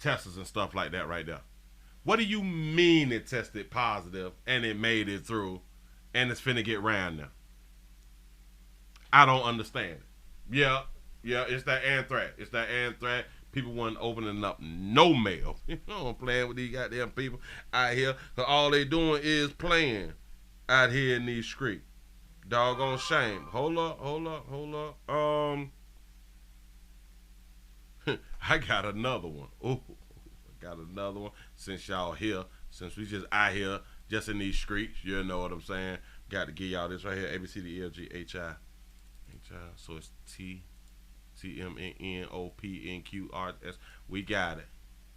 testers and stuff like that right there. What do you mean it tested positive and it made it through and it's finna get round now? I don't understand it. Yeah, it's that anthrax. People wasn't opening up no mail. I'm playing with these goddamn people out here, because all they doing is playing out here in these streets. Doggone shame. Hold up. I got another one. Ooh. Got another one. Since y'all here, since we just out here, just in these streets, you know what I'm saying? Got to give y'all this right here. A, B, C, D, E, F, G, H, I. So it's T, M, N, O, P, N, Q, R, S. We got it.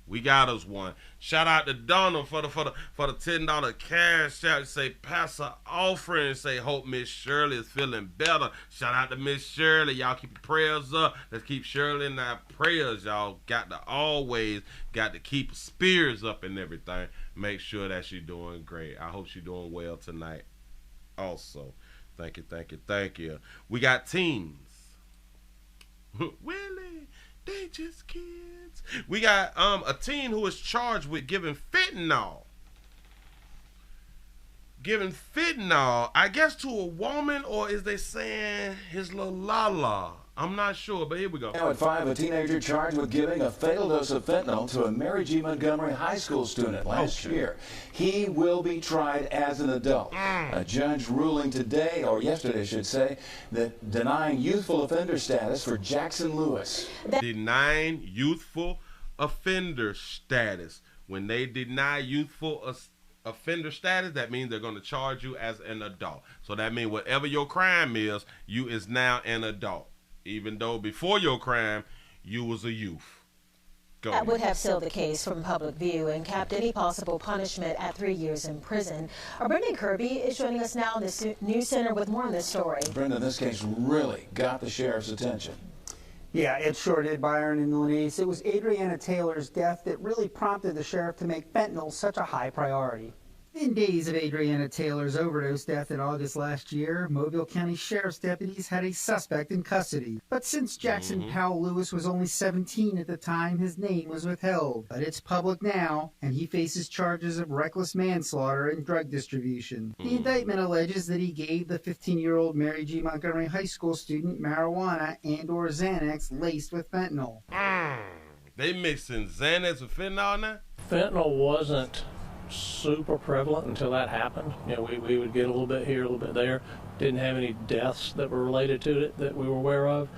We got us one. Shout out to Donald for the $10 cash out. Say pass an offering. Say hope Miss Shirley is feeling better. Shout out to Miss Shirley. Y'all keep your prayers up. Let's keep Shirley in our prayers. Y'all got to keep spirits up and everything. Make sure that she's doing great. I hope she's doing well tonight. Also, thank you. We got teens. Willie. They just kids. We got a teen who is charged with giving fentanyl, I guess, to a woman, or is they saying his little lala? I'm not sure, but here we go. Now at 5, a teenager charged with giving a fatal dose of fentanyl to a Mary G. Montgomery high school student last year. He will be tried as an adult. A judge ruling today, or yesterday I should say, that denying youthful offender status for Jackson Lewis. Denying youthful offender status. When they deny youthful offender status, that means they're going to charge you as an adult. So that means whatever your crime is, you is now an adult. Even though before your crime, you was a youth. Go That ahead. would have sealed the case from public view and capped any possible punishment at 3 years in prison. Brendan Kirby is joining us now in the News Center with more on this story. Brendan, this case really got the sheriff's attention. Yeah, it sure did, Byron and Lenise. It was Adriana Taylor's death that really prompted the sheriff to make fentanyl such a high priority. In days of Adriana Taylor's overdose death in August last year, Mobile County Sheriff's deputies had a suspect in custody. But since Jackson Powell Lewis was only 17 at the time, his name was withheld. But it's public now, and he faces charges of reckless manslaughter and drug distribution. The indictment alleges that he gave the 15-year-old Mary G. Montgomery High School student marijuana and/or Xanax laced with fentanyl. They mixing Xanax with fentanyl now? Fentanyl wasn't super prevalent until that happened. You know, we would get a little bit here, a little bit there. Didn't have any deaths that were related to it that we were aware of.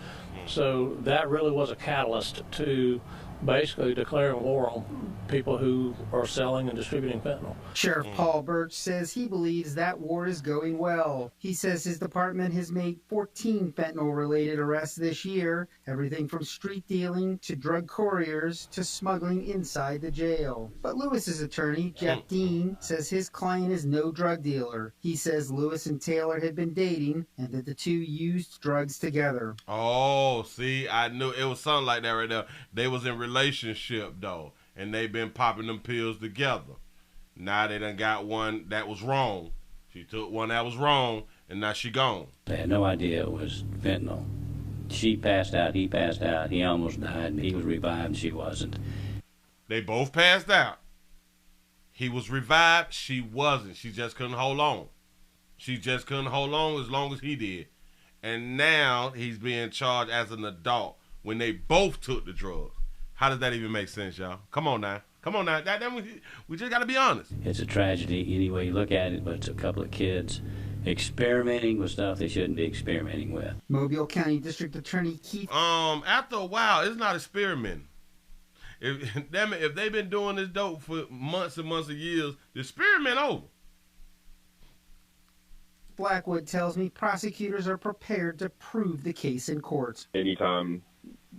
So that really was a catalyst to basically declaring war on people who are selling and distributing fentanyl. Sheriff Paul Birch says he believes that war is going well. He says his department has made 14 fentanyl-related arrests this year, everything from street dealing to drug couriers to smuggling inside the jail. But Lewis's attorney, Jeff Dean, says his client is no drug dealer. He says Lewis and Taylor had been dating and that the two used drugs together. Oh, see, I knew it was something like that right there. They was in relationship though, and they been popping them pills together. Now they done got one that was wrong. She took one that was wrong, and now she gone. They had no idea it was fentanyl. She passed out, he passed out, he almost died, he was revived, and she wasn't. They both passed out. He was revived, she wasn't. She just couldn't hold on. She just couldn't hold on as long as he did. And now he's being charged as an adult when they both took the drugs. How does that even make sense, y'all? Come on now. Come on now. We just got to be honest. It's a tragedy any way you look at it, but it's a couple of kids experimenting with stuff they shouldn't be experimenting with. Mobile County District Attorney Keith. After a while, it's not experimenting. If they've been doing this dope for months and months and years, the experiment over. Blackwood tells me prosecutors are prepared to prove the case in court. Anytime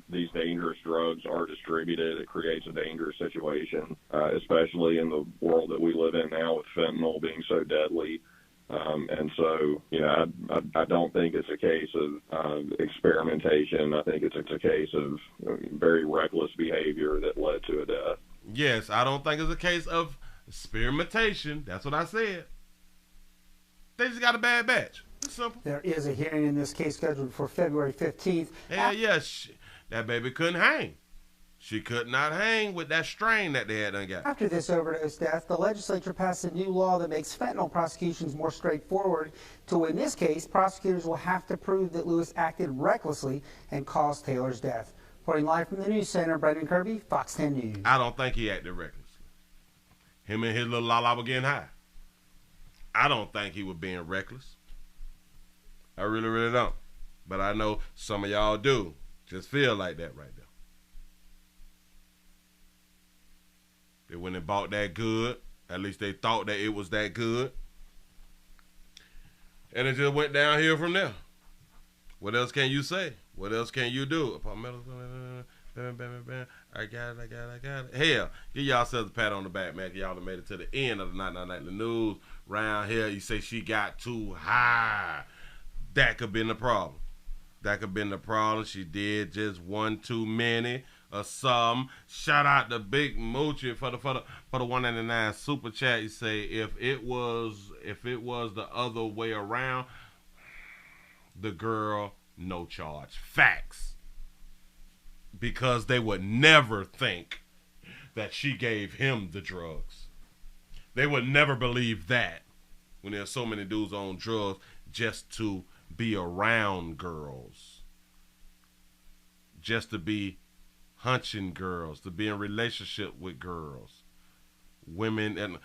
these dangerous drugs are distributed, it creates a dangerous situation, especially in the world that we live in now with fentanyl being so deadly. And so, you know, I don't think it's a case of experimentation. I think it's a case of very reckless behavior that led to a death. Yes, I don't think it's a case of experimentation. That's what I said. They just got a bad batch. It's simple. There is a hearing in this case scheduled for February 15th. Hell yeah, that baby couldn't hang. She could not hang with that strain that they had done got. After this overdose death, the legislature passed a new law that makes fentanyl prosecutions more straightforward. To win this case, prosecutors will have to prove that Lewis acted recklessly and caused Taylor's death. Reporting live from the News Center, Brendan Kirby, Fox 10 News. I don't think he acted recklessly. Him and his little lala were getting high. I don't think he was being reckless. I really, really don't. But I know some of y'all do. Just feel like that right there. They went and bought that good. At least they thought that it was that good. And it just went downhill from there. What else can you say? What else can you do? I got it. Hell, give yourselves a pat on the back, man. Y'all have made it to the end of the Nightly News. Round here, you say she got too high. That could have been the problem. That could have been the problem. She did just one too many or some. Shout out to Big Moochie for the 199 super chat. You say if it was the other way around, the girl no charge. Facts. Because they would never think that she gave him the drugs. They would never believe that when there's so many dudes on drugs just to be around girls. just to be hunching girls, to be in relationship with girls. Women and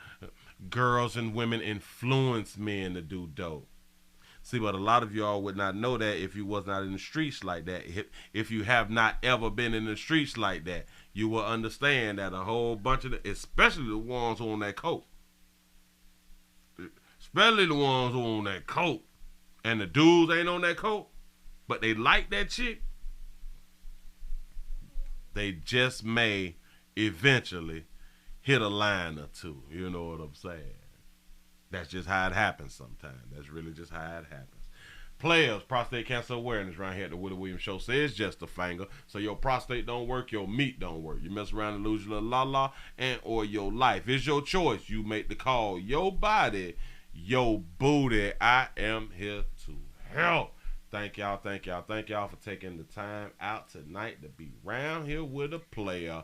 girls and women influence men to do dope. See, but a lot of y'all would not know that if you was not in the streets like that. If you have not ever been in the streets like that, you will understand that a whole bunch of especially the ones who on that coke. Especially the ones who on that coke. And the dudes ain't on that coke, but they like that chick. They just may eventually hit a line or two. You know what I'm saying? That's just how it happens sometimes. That's really just how it happens. Players, prostate cancer awareness right here at the Willie Williams Show says just a finger. So your prostate don't work, your meat don't work. You mess around and lose your little la-la and or your life. It's your choice. You make the call. Your body, your booty. I am here to help. Thank y'all for taking the time out tonight to be around here with a player.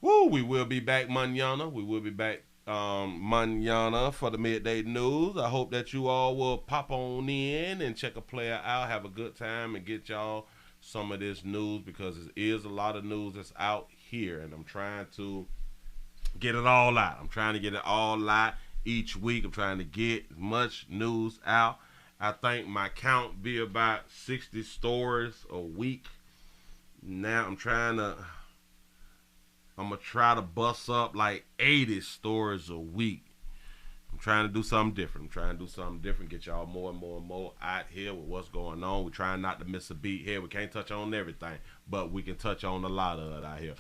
Woo, we will be back mañana. We will be back mañana for the midday news. I hope that you all will pop on in and check a player out, have a good time, and get y'all some of this news, because it is a lot of news that's out here, and I'm trying to get it all out. I'm trying to get it all out each week. I'm trying to get as much news out. I think my count be about 60 stories a week. Now I'm gonna try to bust up like 80 stories a week. I'm trying to do something different. Get y'all more and more and more out here with what's going on. We're trying not to miss a beat here. We can't touch on everything, but we can touch on a lot of it out here.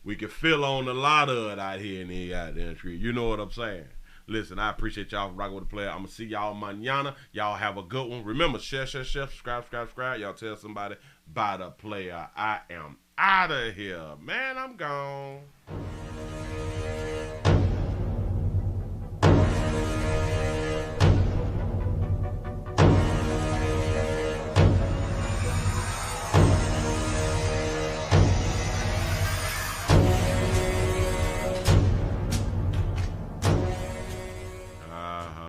We can fill on a lot of it out here in the goddamn street. You know what I'm saying? Listen, I appreciate y'all for rocking with the player. I'm going to see y'all mañana. Y'all have a good one. Remember, share, subscribe. Y'all tell somebody about the player. I am out of here. Man, I'm gone.